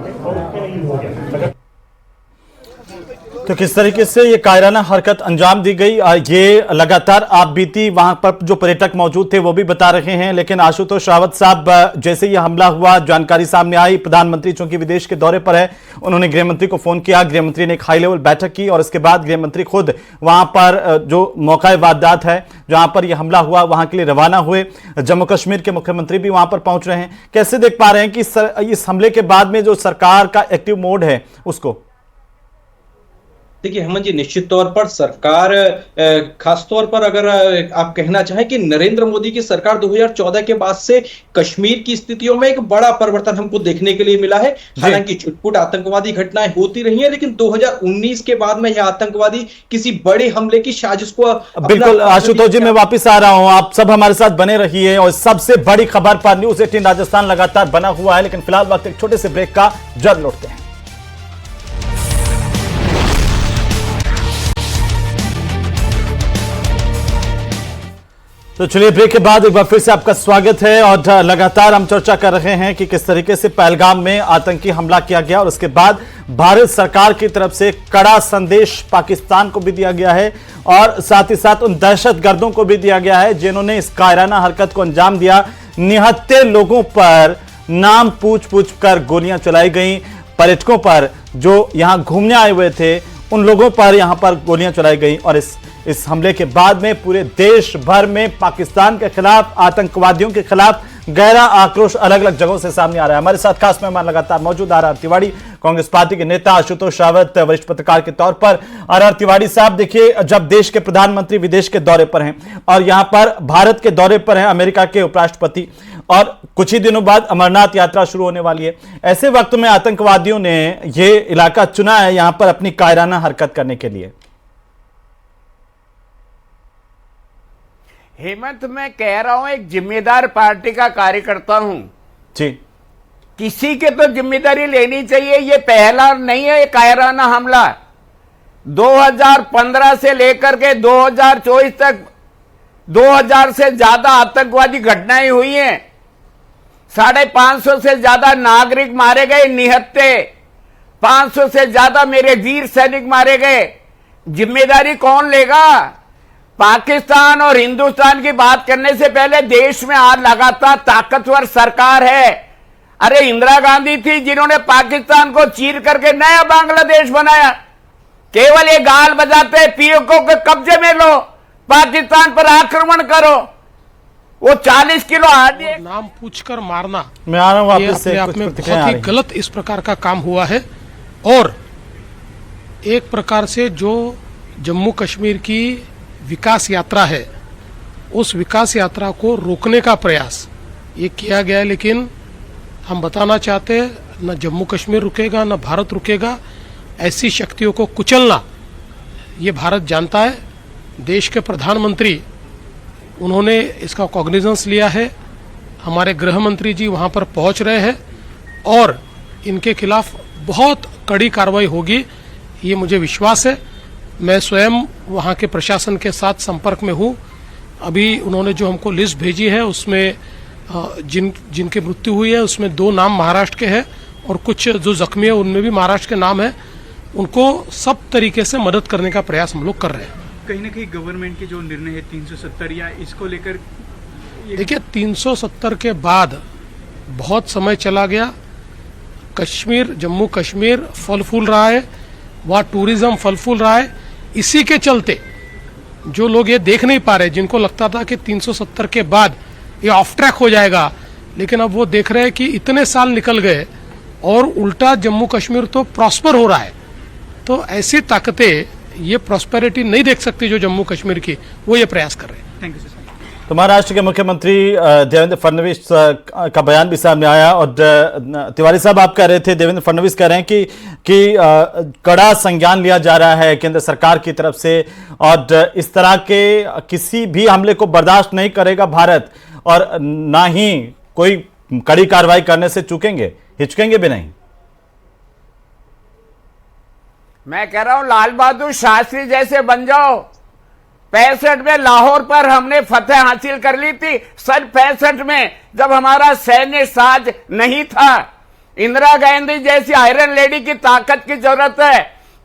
[SPEAKER 1] तो किस तरीके से ये कायराना हरकत अंजाम दी गई, ये लगातार आप बीती वहां पर जो पर्यटक मौजूद थे वो भी बता रहे हैं। लेकिन आशुतोष रावत साहब, जैसे ये हमला हुआ, जानकारी सामने आई, प्रधानमंत्री चूंकि विदेश के दौरे पर है, उन्होंने गृहमंत्री को फोन किया, गृहमंत्री ने एक हाई लेवल बैठक की और इसके बाद गृहमंत्री खुद वहां पर जो मौका वारदात है जहां पर यह हमला हुआ वहां के लिए रवाना हुए। जम्मू कश्मीर के मुख्यमंत्री भी वहां पर पहुंच रहे हैं। कैसे देख पा रहे हैं कि इस हमले के बाद में जो सरकार का एक्टिव मोड है उसको?
[SPEAKER 10] देखिए हेमंत जी, निश्चित तौर पर सरकार, खास तौर पर अगर आप कहना चाहें कि नरेंद्र मोदी की सरकार 2014 के बाद से कश्मीर की स्थितियों में एक बड़ा परिवर्तन हमको देखने के लिए मिला है। हालांकि छुटपुट आतंकवादी घटनाएं होती रही हैं, लेकिन 2019 के बाद में यह आतंकवादी किसी बड़े हमले की साजिश को
[SPEAKER 1] बिल्कुल। आशुतोष जी, मैं वापिस आ रहा हूं, आप सब हमारे साथ बने रहिए। और सबसे बड़ी खबर पर न्यूज़ 18 राजस्थान लगातार बना हुआ है, लेकिन फिलहाल वक्त एक छोटे से ब्रेक का, जल्द लौटते हैं। तो चलिए, ब्रेक के बाद एक बार फिर से आपका स्वागत है और लगातार हम चर्चा कर रहे हैं कि किस तरीके से पहलगाम में आतंकी हमला किया गया और उसके बाद भारत सरकार की तरफ से कड़ा संदेश पाकिस्तान को भी दिया गया है और साथ ही साथ उन दहशतगर्दों को भी दिया गया है जिन्होंने इस कायराना हरकत को अंजाम दिया। निहत्थे लोगों पर नाम पूछ कर गोलियां चलाई गई, पर्यटकों पर जो यहां घूमने आए हुए थे उन लोगों पर यहां पर गोलियां चलाई गई और इस हमले के बाद में पूरे देश भर में पाकिस्तान के खिलाफ, आतंकवादियों के खिलाफ गहरा आक्रोश अलग अलग जगहों से सामने आ रहा है। हमारे साथ खास मेहमान लगातार मौजूद आर तिवारी, कांग्रेस पार्टी के नेता, आशुतोष रावत, वरिष्ठ पत्रकार के तौर पर। आर तिवारी साहब, देखिए, जब देश के प्रधानमंत्री विदेश के दौरे पर हैं और यहां पर भारत के दौरे पर हैं अमेरिका के उपराष्ट्रपति, और कुछ ही दिनों बाद अमरनाथ यात्रा शुरू होने वाली है। ऐसे वक्त में आतंकवादियों ने यह इलाका चुना है यहां पर अपनी कायराना हरकत करने के लिए।
[SPEAKER 11] हेमंत, मैं कह रहा हूं, एक जिम्मेदार पार्टी का कार्यकर्ता हूं
[SPEAKER 1] जी,
[SPEAKER 11] किसी के तो जिम्मेदारी लेनी चाहिए। ये पहला नहीं है ये कायराना हमला। 2015 से लेकर के 2024 तक 2000 से ज्यादा आतंकवादी घटनाएं हुई हैं। 550 से ज्यादा नागरिक मारे गए, निहत्थे। 500 से ज्यादा मेरे वीर सैनिक मारे गए। जिम्मेदारी कौन लेगा? पाकिस्तान और हिंदुस्तान की बात करने से पहले देश में आज लगातार ताकतवर सरकार है। अरे इंदिरा गांधी थी जिन्होंने पाकिस्तान को चीर करके नया बांग्लादेश बनाया। केवल ये गाल बजाते पीओके के कब्जे में लो, पाकिस्तान पर आक्रमण करो। वो 40 किलो हार्डी
[SPEAKER 16] नाम पूछकर मारना,
[SPEAKER 1] मैं आ रहा हूं
[SPEAKER 16] ये
[SPEAKER 1] वापस से,
[SPEAKER 16] अपने आप में बहुत ही गलत इस प्रकार का काम हुआ है। और एक प्रकार से जो जम्मू कश्मीर की विकास यात्रा है, उस विकास यात्रा को रोकने का प्रयास ये किया गया है। लेकिन हम बताना चाहते हैं, न जम्मू कश्मीर रुकेगा, न भारत रुकेगा। ऐसी शक्तियों को कुचलना ये भारत जानता है। देश के प्रधानमंत्री उन्होंने इसका कॉग्निजेंस लिया है। हमारे गृह मंत्री जी वहां पर पहुंच रहे हैं और इनके खिलाफ बहुत कड़ी कार्रवाई होगी, ये मुझे विश्वास है। मैं स्वयं वहां के प्रशासन के साथ संपर्क में हूं। अभी उन्होंने जो हमको लिस्ट भेजी है उसमें जिनकी मृत्यु हुई है उसमें 2 नाम महाराष्ट्र के हैं और कुछ जो जख्मी है उनमें भी महाराष्ट्र के नाम है। उनको सब तरीके से मदद करने का प्रयास हम लोग कर रहे हैं।
[SPEAKER 17] कहीं ना कहीं गवर्नमेंट के जो निर्णय है 370 या इसको लेकर,
[SPEAKER 16] देखिए 370 के बाद बहुत समय चला गया। कश्मीर, जम्मू कश्मीर फल फूल रहा है, वहाँ टूरिज्म फल फूल रहा है। इसी के चलते जो लोग ये देख नहीं पा रहे, जिनको लगता था कि 370 के बाद ये ऑफ ट्रैक हो जाएगा, लेकिन अब वो देख रहे हैं कि इतने साल निकल गए और उल्टा जम्मू कश्मीर तो प्रॉस्पर हो रहा है। तो ऐसी ताकतें ये प्रॉस्पेरिटी नहीं देख सकती जो जम्मू कश्मीर की, वो ये प्रयास कर रहे हैं।
[SPEAKER 17] Thank you sir.
[SPEAKER 1] तो महाराष्ट्र के मुख्यमंत्री देवेंद्र फडणवीस का बयान भी सामने आया और तिवारी साहब आप कह रहे थे, देवेंद्र फडणवीस कह रहे हैं कि कड़ा संज्ञान लिया जा रहा है केंद्र सरकार की तरफ से और इस तरह के किसी भी हमले को बर्दाश्त नहीं करेगा भारत और ना ही कोई कड़ी कार्रवाई करने से चूकेंगे, हिचकेंगे भी नहीं।
[SPEAKER 11] मैं कह रहा हूं लाल बहादुर शास्त्री जैसे बन जाओ। 65 में लाहौर पर हमने फतेह हासिल कर ली थी। सन 65 में जब हमारा सैन्य साज नहीं था। इंदिरा गांधी जैसी आयरन लेडी की ताकत की जरूरत है।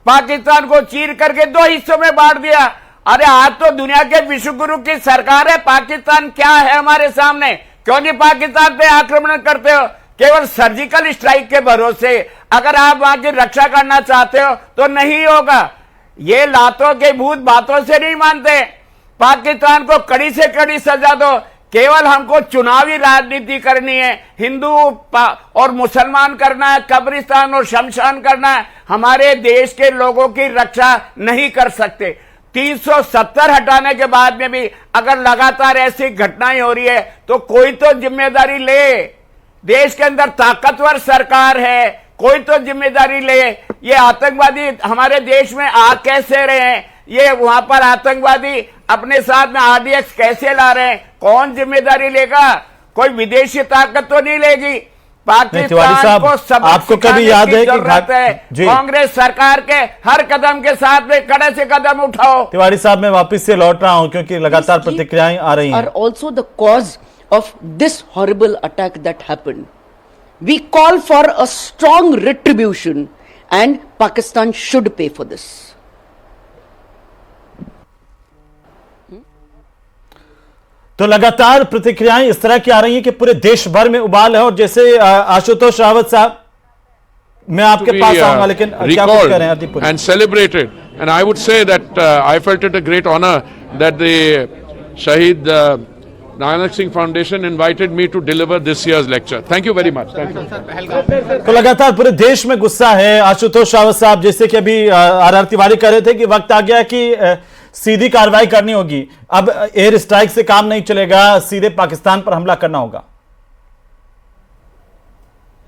[SPEAKER 11] पाकिस्तान को चीर करके 2 हिस्सों में बांट दिया। अरे आज तो दुनिया के विश्व गुरु की सरकार है, पाकिस्तान क्या है हमारे सामने? क्यों नहीं पाकिस्तान पे आक्रमण करते हो? केवल सर्जिकल स्ट्राइक के भरोसे अगर आप वहां की रक्षा करना चाहते हो तो नहीं होगा। ये लातों के भूत बातों से नहीं मानते। पाकिस्तान को कड़ी से कड़ी सजा दो। केवल हमको चुनावी राजनीति करनी है, हिंदू और मुसलमान करना है, कब्रिस्तान और शमशान करना है। हमारे देश के लोगों की रक्षा नहीं कर सकते। 370 हटाने के बाद में भी अगर लगातार ऐसी घटनाएं हो रही है तो कोई तो जिम्मेदारी ले। देश के अंदर ताकतवर सरकार है, कोई तो जिम्मेदारी ले। ये आतंकवादी हमारे देश में आ कैसे रहे हैं? ये वहां पर आतंकवादी अपने साथ में आरडीएक्स कैसे ला रहे हैं? कौन जिम्मेदारी लेगा? कोई विदेशी ताकत तो नहीं लेगी। पाकिस्तान को सबक
[SPEAKER 1] आपको कभी याद है
[SPEAKER 11] कि कांग्रेस सरकार के हर कदम के साथ में कड़े से कदम उठाओ।
[SPEAKER 1] तिवारी साहब मैं वापस से लौट रहा हूं क्योंकि लगातार प्रतिक्रियाएं आ रही हैं।
[SPEAKER 18] Are also the cause of this horrible attack that happened. We call for a strong retribution and Pakistan should pay for this.
[SPEAKER 1] तो लगातार प्रतिक्रियाएं इस तरह की आ रही हैं कि पूरे देश भर में उबाल है और जैसे आशुतोष रावत साहब मैं आपके पास आऊंगा लेकिन क्या कुछ कह रहे हैं Hardeep?
[SPEAKER 19] And celebrated, and I would say that I felt it a great honor that the Shahid Nanak Singh Foundation invited me to deliver this year's lecture. Thank you very much. Thank you.
[SPEAKER 1] तो लगातार पूरे देश में गुस्सा है। आशुतोष रावत साहब जैसे कि अभी आर तिवारी कह रहे थे कि वक्त आ गया कि सीधी कार्रवाई करनी होगी। अब एयर स्ट्राइक से काम नहीं चलेगा, सीधे पाकिस्तान पर हमला करना होगा।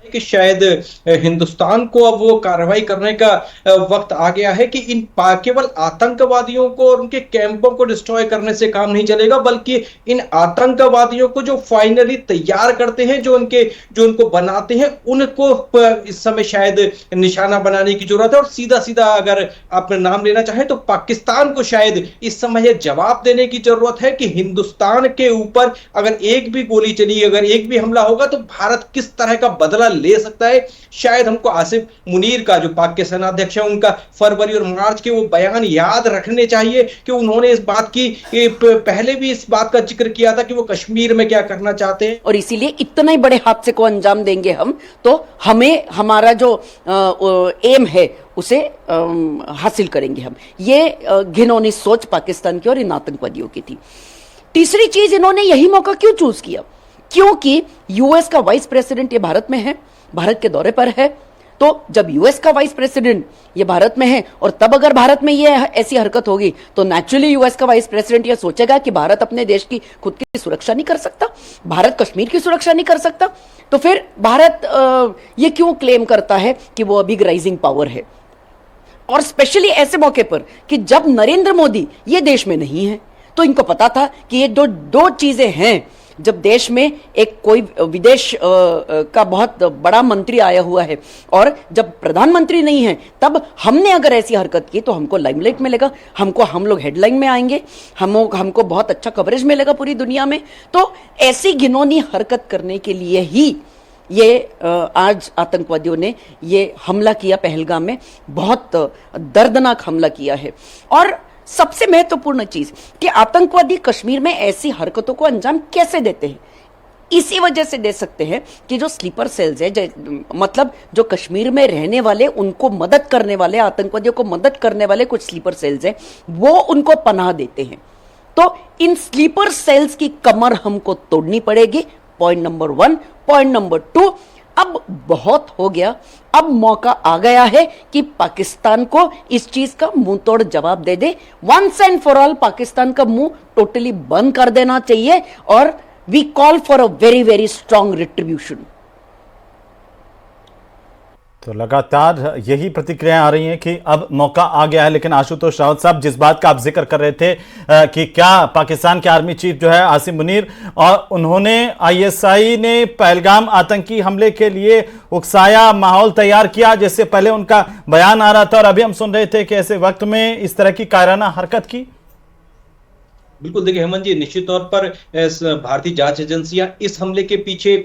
[SPEAKER 10] कि शायद हिंदुस्तान को अब वो कार्रवाई करने का वक्त आ गया है कि इन केवल आतंकवादियों को और उनके कैंपों को डिस्ट्रॉय करने से काम नहीं चलेगा, बल्कि इन आतंकवादियों को जो फाइनली तैयार करते हैं, जो उनको बनाते हैं, उनको इस समय शायद निशाना बनाने की जरूरत है। और सीधा सीधा अगर आप नाम लेना चाहें तो पाकिस्तान को शायद इस समय यह जवाब देने की जरूरत है कि हिंदुस्तान के ऊपर अगर एक भी गोली चली, अगर एक भी हमला होगा तो भारत किस तरह का बदला ले सकता है। शायद हमको आसिफ मुनीर का, जो पाक के सेनाध्यक्ष है, उनका फरवरी और मार्च के वो बयान याद रखने चाहिए कि उन्होंने इस बात की पहले भी इस बात का जिक्र किया था कि वो कश्मीर में क्या करना चाहते हैं।
[SPEAKER 18] और इसीलिए इतना ही बड़े हादसे को अंजाम देंगे हम तो हमें हमारा जो एम है उसे हासिल करेंगे हम। ये घिनौनी सोच पाकिस्तान की और इन आतंकवादियों की थी। तीसरी चीज, इन्होंने यही मौका क्यों चूज किया? क्योंकि यूएस का वाइस प्रेसिडेंट ये भारत में है, भारत के दौरे पर है। तो जब यूएस का वाइस प्रेसिडेंट ये भारत में है और तब अगर भारत में ये ऐसी हरकत होगी तो नेचुरली यूएस का वाइस प्रेसिडेंट ये सोचेगा कि भारत अपने देश की खुद की सुरक्षा नहीं कर सकता, भारत कश्मीर की सुरक्षा नहीं कर सकता। तो फिर भारत ये क्यों क्लेम करता है कि वो अभी राइजिंग पावर है? और स्पेशली ऐसे मौके पर कि जब नरेंद्र मोदी ये देश में नहीं है। तो इनको पता था कि ये दो चीजें हैं। जब देश में एक कोई विदेश का बहुत बड़ा मंत्री आया हुआ है और जब प्रधानमंत्री नहीं है, तब हमने अगर ऐसी हरकत की तो हमको लाइमलाइट मिलेगा, हम लोग हेडलाइन में आएंगे, हमको बहुत अच्छा कवरेज मिलेगा पूरी दुनिया में। तो ऐसी घिनौनी हरकत करने के लिए ही ये आज आतंकवादियों ने ये हमला किया पहलगाम में, बहुत दर्दनाक हमला किया है। और सबसे महत्वपूर्ण चीज कि आतंकवादी कश्मीर में ऐसी हरकतों को अंजाम कैसे देते हैं? इसी वजह से दे सकते हैं कि जो स्लीपर सेल्स है, मतलब जो कश्मीर में रहने वाले, उनको मदद करने वाले, आतंकवादियों को मदद करने वाले कुछ स्लीपर सेल्स हैं, वो उनको पनाह देते हैं। तो इन स्लीपर सेल्स की कमर हमको तोड़नी पड़ेगी। Point number 1। पॉइंट नंबर 2, अब बहुत हो गया, अब मौका आ गया है कि पाकिस्तान को इस चीज का मुंह तोड़ जवाब दे दे। Once and for all Pakistan का मुंह टोटली बंद कर देना चाहिए। और we call for a very very strong retribution.
[SPEAKER 1] तो लगातार यही प्रतिक्रियाएं आ रही हैं कि अब मौका आ गया है। लेकिन आशुतोष रावत साहब, जिस बात का आप जिक्र कर रहे थे कि क्या पाकिस्तान के आर्मी चीफ जो है आसिफ मुनीर, और उन्होंने आईएसआई ने पहलगाम आतंकी हमले के लिए उकसाया, माहौल तैयार किया, जिससे पहले उनका बयान आ रहा था और अभी हम सुन रहे थे कि ऐसे वक्त में इस तरह की कायराना हरकत की।
[SPEAKER 10] बिल्कुल, देखिए हेमंत जी, निश्चित तौर पर भारतीय जांच एजेंसियां इस हमले के पीछे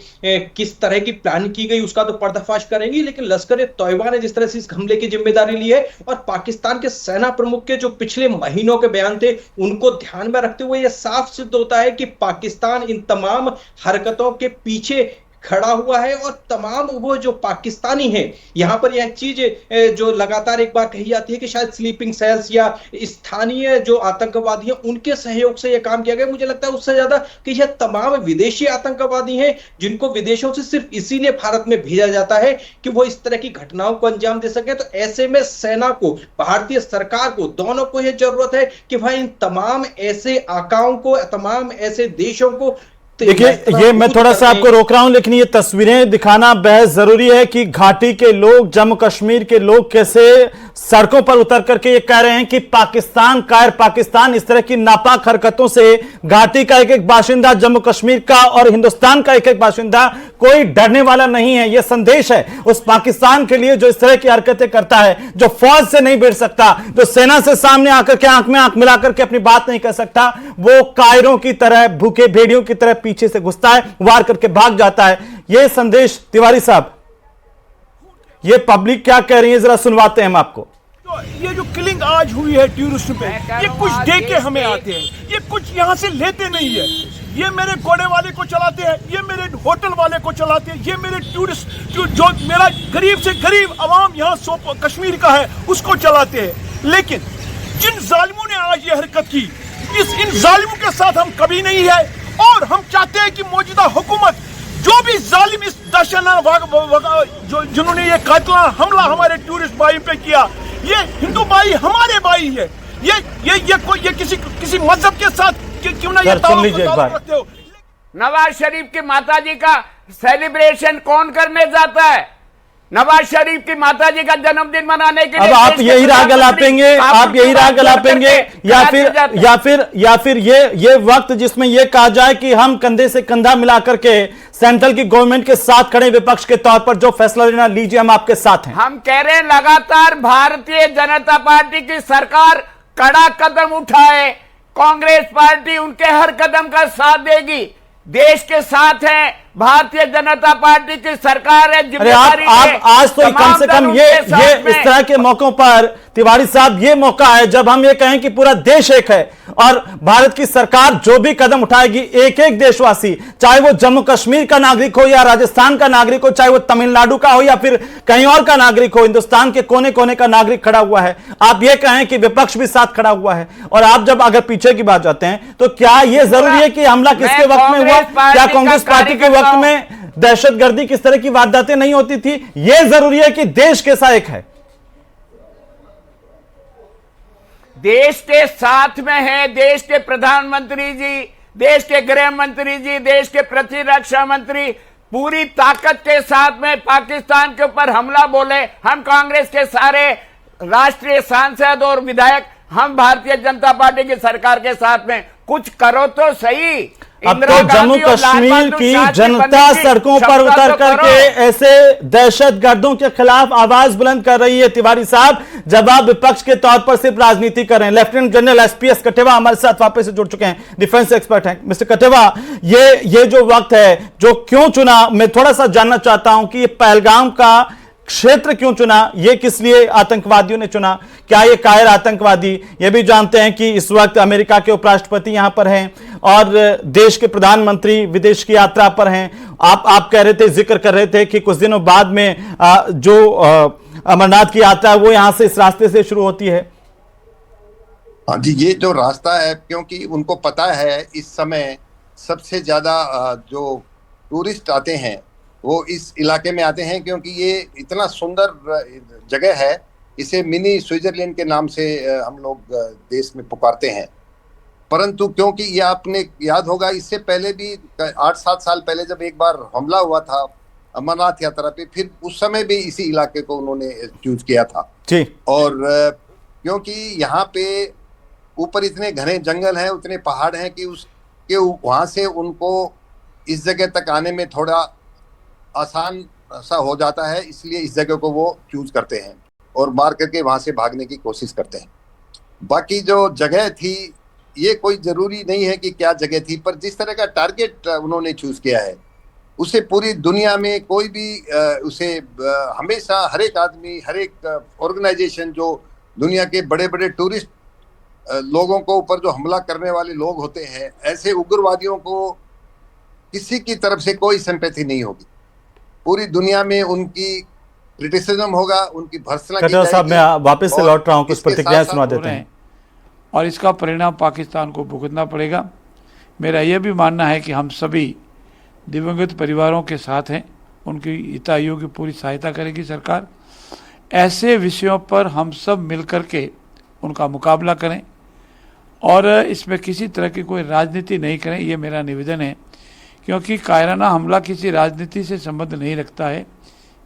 [SPEAKER 10] किस तरह की प्लान की गई उसका तो पर्दाफाश करेंगी, लेकिन लश्कर-ए-तौयबा ने जिस तरह से इस हमले की जिम्मेदारी ली है और पाकिस्तान के सेना प्रमुख के जो पिछले महीनों के बयान थे उनको ध्यान में रखते हुए यह साफ सिद्ध होता है कि पाकिस्तान इन तमाम हरकतों के पीछे खड़ा हुआ है। और तमाम वो जो पाकिस्तानी हैं, यहां पर यह चीज जो लगातार एक बार कही जाती है कि शायद स्लीपिंग सेल्स या स्थानीय जो आतंकवादी हैं उनके सहयोग से यह काम किया गया, मुझे लगता है उससे ज्यादा कि यह तमाम विदेशी आतंकवादी हैं जिनको विदेशों से सिर्फ इसीलिए भारत में भेजा जाता है कि वो इस तरह की घटनाओं को अंजाम दे सके। तो ऐसे में सेना को, भारतीय सरकार को, दोनों को यह जरूरत है कि भाई इन तमाम ऐसे आकाओं को, तमाम ऐसे देशों को,
[SPEAKER 1] देखिए ये मैं थोड़ा सा आपको रोक रहा हूं, लेकिन ये तस्वीरें दिखाना बेहद जरूरी है कि घाटी के लोग, जम्मू कश्मीर के लोग कैसे सड़कों पर उतर करके ये कह रहे हैं कि पाकिस्तान कायर पाकिस्तान, इस तरह की नापाक हरकतों से घाटी का एक एक बाशिंदा, जम्मू कश्मीर का और हिंदुस्तान का एक एक बाशिंदा कोई डरने वाला नहीं है। यह संदेश है उस पाकिस्तान के लिए जो इस तरह की हरकतें करता है, जो फौज से नहीं भिड़ सकता, जो सेना से सामने आकर के आंख में आंख मिलाकर के अपनी बात नहीं कह सकता, वो कायरों की तरह, भूखे भेड़ियों की तरह पीछे से घुसता है, वार करके भाग जाता है। यह संदेश, तिवारी साहब, ये पब्लिक क्या कह रही है जरा सुनवाते हैं हम आपको।
[SPEAKER 5] ये जो किलिंग आज हुई है टूरिस्ट पे, ये कुछ दे के हमें आते हैं, ये कुछ यहाँ से लेते नहीं है। ये मेरे घोड़े वाले को चलाते हैं, ये मेरे होटल वाले को चलाते हैं, ये मेरे टूरिस्ट जो मेरा गरीब से गरीब आवाम यहाँ कश्मीर का है उसको चलाते हैं। लेकिन जिन जालिमों ने आज ये हरकत की, इन जालिमों के साथ हम कभी नहीं है। और हम चाहते हैं कि मौजूदा हुकूमत, जो भी जालिम इस दहशतनाक जिन्होंने ये कातिलाना हमला हमारे टूरिस्ट भाई पे किया, ये हिंदू भाई हमारे भाई है, ये किसी मजहब के साथ क्यों ना ये ताल्लुक रखते हो।
[SPEAKER 11] नवाज शरीफ की माताजी का सेलिब्रेशन कौन करने जाता है? नवाज शरीफ की माताजी का जन्मदिन मनाने के लिए
[SPEAKER 1] अब आप यही राग अलापेंगे, आप यही राग अलापेंगे, या फिर ये वक्त जिसमें ये कहा जाए कि हम कंधे से कंधा मिलाकर के सेंट्रल की गवर्नमेंट के साथ खड़े, विपक्ष के तौर पर जो फैसला लेना लीजिए, हम आपके साथ हैं।
[SPEAKER 11] हम कह रहे हैं लगातार भारतीय जनता पार्टी की सरकार कड़ा कदम उठाए, कांग्रेस पार्टी उनके हर कदम का साथ देगी, देश के साथ है, भारतीय जनता पार्टी की सरकार है। जिम्मेदारी
[SPEAKER 1] आप आज तो कम से कम ये इस तरह के मौकों पर तिवारी साहब, ये मौका है जब हम ये कहें कि पूरा देश एक है और भारत की सरकार जो भी कदम उठाएगी, एक एक देशवासी, चाहे वो जम्मू कश्मीर का नागरिक हो या राजस्थान का नागरिक हो, चाहे वो तमिलनाडु का हो या फिर कहीं और का नागरिक हो, हिंदुस्तान के कोने कोने का नागरिक खड़ा हुआ है। आप ये कहें कि विपक्ष भी साथ खड़ा हुआ है, और आप जब अगर पीछे की बात जाते हैं तो क्या यह जरूरी है कि हमला किसके वक्त में हुआ? क्या कांग्रेस पार्टी के वक्त में दहशतगर्दी किस तरह की वारदातें नहीं होती थी? यह जरूरी है कि देश कैसा एक है,
[SPEAKER 11] देश के साथ में है। देश के प्रधानमंत्री जी, देश के गृह मंत्री जी, देश के प्रतिरक्षा मंत्री पूरी ताकत के साथ में पाकिस्तान के ऊपर हमला बोले। हम कांग्रेस के सारे राष्ट्रीय सांसद और विधायक, हम भारतीय जनता पार्टी की सरकार के साथ में, कुछ करो तो सही।
[SPEAKER 1] अब तो जम्मू कश्मीर की जनता सड़कों पर उतर करके ऐसे दहशतगर्दों के खिलाफ आवाज बुलंद कर रही है। तिवारी साहब, जब आप विपक्ष के तौर पर सिर्फ राजनीति कर रहे हैं, लेफ्टिनेंट जनरल एसपीएस कठेवा हमारे साथ वापस से जुड़ चुके हैं, डिफेंस एक्सपर्ट हैं। मिस्टर कठेवा, ये जो वक्त है, जो क्यों चुना, मैं थोड़ा सा जानना चाहता हूं कि ये पहलगाम का क्षेत्र क्यों चुना, ये किस लिए आतंकवादियों ने चुना? क्या ये कायर आतंकवादी? ये भी जानते हैं कि इस वक्त अमेरिका के उपराष्ट्रपति यहां पर हैं और देश के प्रधानमंत्री विदेश की यात्रा पर हैं। आप कह रहे थे, जिक्र कर रहे थे कि कुछ दिनों बाद में जो अमरनाथ की यात्रा है वो यहां से, इस रास्ते से शुरू होती है।
[SPEAKER 12] हाँ जी, ये जो रास्ता है, क्योंकि उनको पता है इस समय सबसे ज्यादा जो टूरिस्ट आते हैं वो इस इलाके में आते हैं, क्योंकि ये इतना सुंदर जगह है। इसे मिनी स्विट्जरलैंड के नाम से हम लोग देश में पुकारते हैं। परंतु क्योंकि ये आपने याद होगा, इससे पहले भी 8-7 साल पहले जब एक बार हमला हुआ था अमरनाथ यात्रा पे, फिर उस समय भी इसी इलाके को उन्होंने चूज किया था
[SPEAKER 1] जी।
[SPEAKER 12] और क्योंकि यहाँ पे ऊपर इतने घने जंगल हैं, उतने पहाड़ हैं कि उसके वहां से उनको इस जगह तक आने में थोड़ा आसान सा हो जाता है, इसलिए इस जगह को वो चूज करते हैं और मार करके वहां से भागने की कोशिश करते हैं। बाकी जो जगह थी, ये कोई जरूरी नहीं है कि क्या जगह थी, पर जिस तरह का टारगेट उन्होंने चूज किया है, उसे पूरी दुनिया में कोई भी उसे हमेशा हर एक आदमी, हर एक ऑर्गेनाइजेशन जो दुनिया के बड़े बड़े टूरिस्ट लोगों को ऊपर जो हमला करने वाले लोग होते हैं, ऐसे उग्रवादियों को किसी की तरफ से कोई सिंपैथी नहीं होगी। पूरी दुनिया में उनकी क्रिटिसिज्म होगा, उनकी भर्त्सना की जाएगी।
[SPEAKER 1] साहब, मैं वापस से लौट रहा हूं, कुछ प्रतिक्रियाएं सुना देते हैं।
[SPEAKER 20] और इसका परिणाम पाकिस्तान को भुगतना पड़ेगा। मेरा यह भी मानना है कि हम सभी दिवंगत परिवारों के साथ हैं, उनकी हितैषियों की पूरी सहायता करेगी सरकार। ऐसे विषयों पर हम सब मिलकर के उनका मुकाबला करें और इसमें किसी तरह की कोई राजनीति नहीं करें, ये मेरा निवेदन है। क्योंकि कायराना हमला किसी राजनीति से संबंध नहीं रखता है,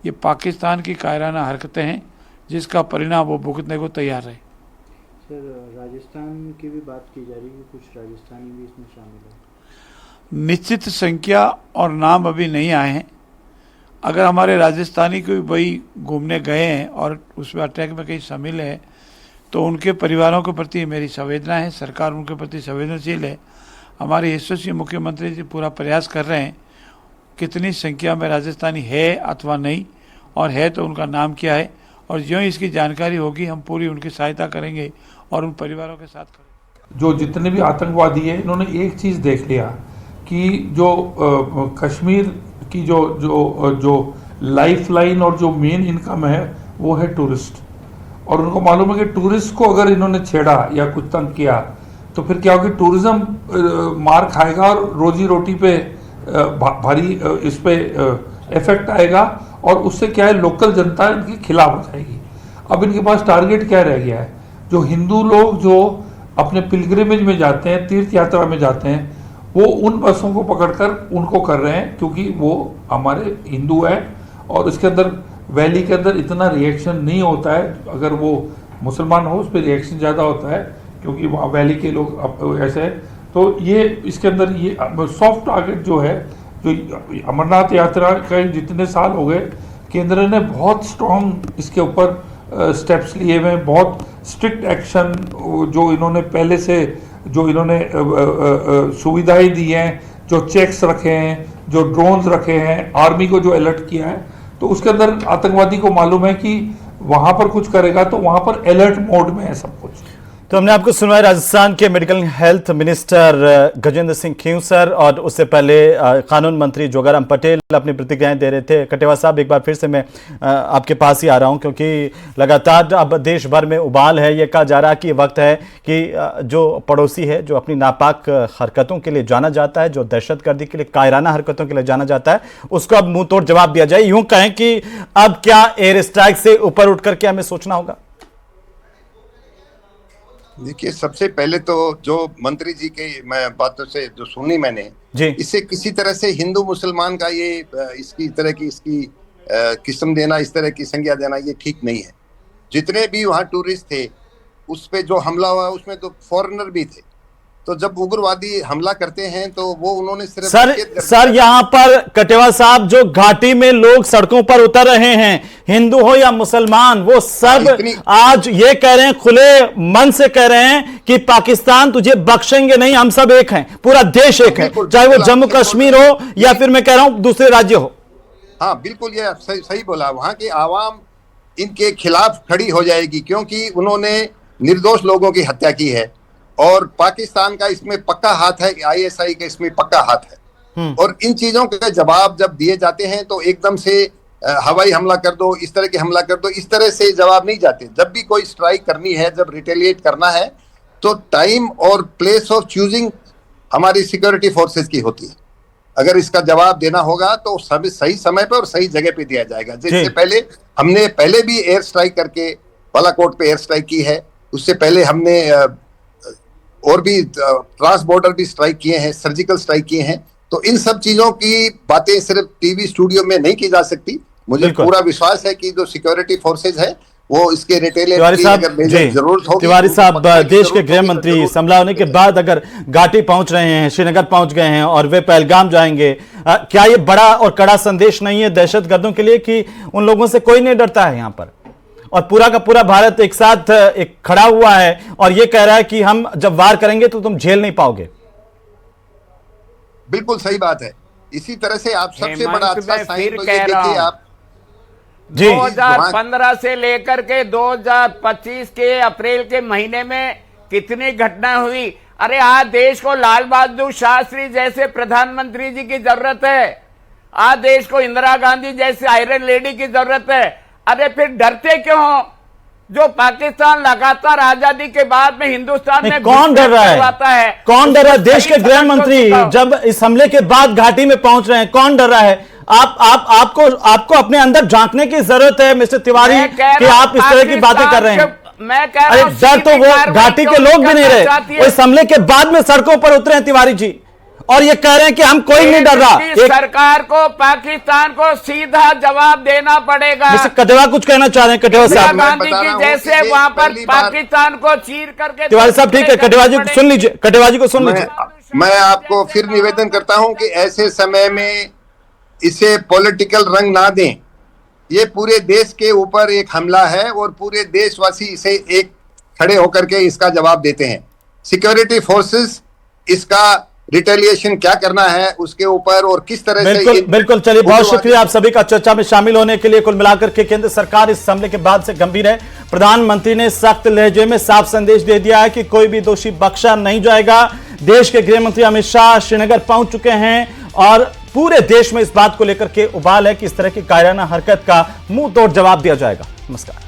[SPEAKER 20] ये पाकिस्तान की कायराना हरकतें हैं जिसका परिणाम वो भुगतने को तैयार है।
[SPEAKER 17] सर, राजस्थान की भी बात की जा रही है, कुछ राजस्थानी भी इसमें शामिल है।
[SPEAKER 20] निश्चित संख्या और नाम अभी नहीं आए हैं। अगर हमारे राजस्थानी कोई वही घूमने गए हैं और उसमें अटैक में कहीं शामिल है तो उनके परिवारों के प्रति मेरी संवेदना है, सरकार उनके प्रति संवेदनशील है। हमारे यशस्वी मुख्यमंत्री जी पूरा प्रयास कर रहे हैं। कितनी संख्या में राजस्थानी है अथवा नहीं, और है तो उनका नाम क्या है, और जो इसकी जानकारी होगी हम पूरी उनकी सहायता करेंगे और उन परिवारों के साथ खड़े।
[SPEAKER 21] जो जितने भी आतंकवादी हैं, इन्होंने एक चीज़ देख लिया कि जो कश्मीर की जो लाइफ लाइन और जो मेन इनकम है वो है टूरिस्ट, और उनको मालूम है कि टूरिस्ट को अगर इन्होंने छेड़ा या कुछ तंग किया तो फिर क्या होगी, टूरिज्म मार खाएगा और रोजी रोटी पे भारी इस पे इफेक्ट आएगा, और उससे क्या है, लोकल जनता इनके खिलाफ हो जाएगी। अब इनके पास टारगेट क्या रह गया है, जो हिंदू लोग जो अपने पिलग्रिमेज में जाते हैं, तीर्थ यात्रा में जाते हैं, वो उन बसों को पकड़कर उनको कर रहे हैं, क्योंकि वो हमारे हिंदू है और इसके अंदर वैली के अंदर इतना रिएक्शन नहीं होता है। अगर वो मुसलमान हो उस पर रिएक्शन ज़्यादा होता है, क्योंकि वहाँ वैली के लोग ऐसे है। तो ये इसके अंदर ये सॉफ्ट टारगेट जो है, जो अमरनाथ यात्रा का जितने साल हो गए, केंद्र ने बहुत स्ट्रॉन्ग इसके ऊपर स्टेप्स लिए हुए हैं, बहुत स्ट्रिक्ट एक्शन जो इन्होंने पहले से जो इन्होंने सुविधाएं दी हैं, जो चेक्स रखे हैं, जो ड्रोन्स रखे हैं, आर्मी को जो अलर्ट किया है, तो उसके अंदर आतंकवादी को मालूम है कि वहां पर कुछ करेगा तो वहां पर अलर्ट मोड में है सब कुछ।
[SPEAKER 1] तो हमने आपको सुनवाया राजस्थान के medical health minister Gajendra Singh Khinvsar, और उससे पहले कानून मंत्री जोगाराम पटेल अपनी प्रतिक्रियाएं दे रहे थे। कटेवा साहब, एक बार फिर से मैं आपके पास ही आ रहा हूं, क्योंकि लगातार अब देश भर में उबाल है। ये कहा जा रहा है कि वक्त है कि जो पड़ोसी है, जो अपनी नापाक हरकतों के लिए जाना जाता है, जो दहशतगर्दी के लिए, कायराना हरकतों के लिए जाना जाता है, उसको अब मुंह तोड़ जवाब दिया जाए। यूं कहें कि अब क्या एयर स्ट्राइक से ऊपर उठकर क्या हमें सोचना होगा?
[SPEAKER 12] देखिए, सबसे पहले तो जो मंत्री जी के बातों से जो सुनी मैंने, इससे किसी तरह से हिंदू मुसलमान का ये इसकी तरह की इसकी किस्म देना, इस तरह की संज्ञा देना, ये ठीक नहीं है। जितने भी वहाँ टूरिस्ट थे, उस पे जो हमला हुआ उसमें तो फॉरेनर भी थे। तो जब उग्रवादी हमला करते हैं तो वो उन्होंने सिर्फ
[SPEAKER 1] सर यहाँ पर कटेवा साहब, जो घाटी में लोग सड़कों पर उतर रहे हैं, हिंदू हो या मुसलमान, वो सब आज ये कह रहे हैं, खुले मन से कह रहे हैं कि पाकिस्तान तुझे बख्शेंगे नहीं, हम सब एक हैं, पूरा देश एक है, चाहे वो जम्मू कश्मीर हो या फिर मैं कह रहा हूं दूसरे राज्य हो।
[SPEAKER 12] हाँ, बिल्कुल, ये सही बोला। वहां की आवाम इनके खिलाफ खड़ी हो जाएगी, क्योंकि उन्होंने निर्दोष लोगों की हत्या की है और पाकिस्तान का इसमें पक्का हाथ है, ISI का इसमें पक्का हाथ है। और इन चीजों के जवाब जब दिए जाते हैं तो एकदम से हवाई हमला कर दो, इस तरह के हमला कर दो, इस तरह से जवाब नहीं जाते। जब भी कोई स्ट्राइक करनी है, जब रिटेलिएट करना है, तो टाइम और प्लेस ऑफ चूजिंग हमारी सिक्योरिटी फोर्सेस की होती है। अगर इसका जवाब देना होगा तो सही समय पर और सही जगह पे दिया जाएगा। जिससे पहले हमने पहले भी एयर स्ट्राइक करके बालाकोट पे एयर स्ट्राइक की है, उससे पहले हमने और भी ट्रांस बॉर्डर भी स्ट्राइक किए हैं, सर्जिकल स्ट्राइक किए हैं। तो इन सब चीजों की बातें सिर्फ टीवी स्टूडियो में नहीं की जा सकती। मुझे पूरा विश्वास है कि जो सिक्योरिटी फोर्सेज है वो इसके रिटेलिएट की जरूरत होगी।
[SPEAKER 1] तिवारी साहब, देश के गृह मंत्री हमला होने के बाद अगर घाटी पहुंच रहे हैं, श्रीनगर पहुंच गए हैं और वे पहलगाम जाएंगे, क्या ये बड़ा और कड़ा संदेश नहीं है दहशतगर्दों के लिए कि उन लोगों से कोई नहीं डरता है यहाँ पर, और पूरा का पूरा भारत एक साथ एक खड़ा हुआ है और ये कह रहा है कि हम जब वार करेंगे तो तुम झेल नहीं पाओगे?
[SPEAKER 12] बिल्कुल सही बात है। इसी तरह से आप सबसे बड़ा अच्छा साइन तो ये देखिए आप
[SPEAKER 11] 2015 से लेकर के 2025 के अप्रैल के महीने में कितनी घटना हुई। अरे आज देश को लाल बहादुर शास्त्री जैसे प्रधानमंत्री जी की जरूरत है, आज देश को इंदिरा गांधी जैसे आयरन लेडी की जरूरत है। अरे फिर डरते क्यों हो? जो पाकिस्तान लगातार आजादी के बाद में हिंदुस्तान में
[SPEAKER 1] कौन डर रहा है? कौन डर रहा है? देश के गृह मंत्री जब इस हमले के बाद घाटी में पहुंच रहे हैं, कौन डर रहा है? आपको अपने अंदर झांकने की जरूरत है मिस्टर तिवारी कि आप इस तरह की बातें कर रहे हैं।
[SPEAKER 11] मैं कह रहा हूं,
[SPEAKER 1] डर तो वो घाटी के लोग भी नहीं रहे, इस हमले के बाद में सड़कों पर उतरे हैं तिवारी जी, और ये कह रहे हैं कि हम कोई नहीं डर रहा।
[SPEAKER 11] सरकार को पाकिस्तान को सीधा जवाब देना पड़ेगा।
[SPEAKER 1] कटेवा कुछ कहना चाह रहे हैं? कटेवा साहब,
[SPEAKER 11] गांधी की जैसे वहां पर पाकिस्तान को चीर करके।
[SPEAKER 1] तिवारी साहब ठीक है, कटेवा जी सुन लीजिए, कटेवा जी को सुन लीजिए।
[SPEAKER 12] मैं आपको फिर निवेदन करता हूं कि ऐसे समय में इसे पॉलिटिकल रंग ना दें। ये पूरे देश के ऊपर एक हमला है और पूरे देशवासी इसे एक खड़े होकर के इसका जवाब देते हैं। सिक्योरिटी फोर्सेस इसका रिटेलिएशन क्या करना है उसके ऊपर और किस तरह से
[SPEAKER 1] बिल्कुल। चलिए, बहुत शुक्रिया आप सभी का चर्चा में शामिल होने के लिए। कुल मिलाकर के केंद्र सरकार इस हमले के बाद से गंभीर है। प्रधानमंत्री ने सख्त लहजे में साफ संदेश दे दिया है कि कोई भी दोषी बख्शा नहीं जाएगा। देश के गृह मंत्री अमित शाह श्रीनगर पहुंच चुके हैं और पूरे देश में इस बात को लेकर के उबाल है कि इस तरह की कायराना हरकत का मुंह तोड़ जवाब दिया जाएगा। नमस्कार।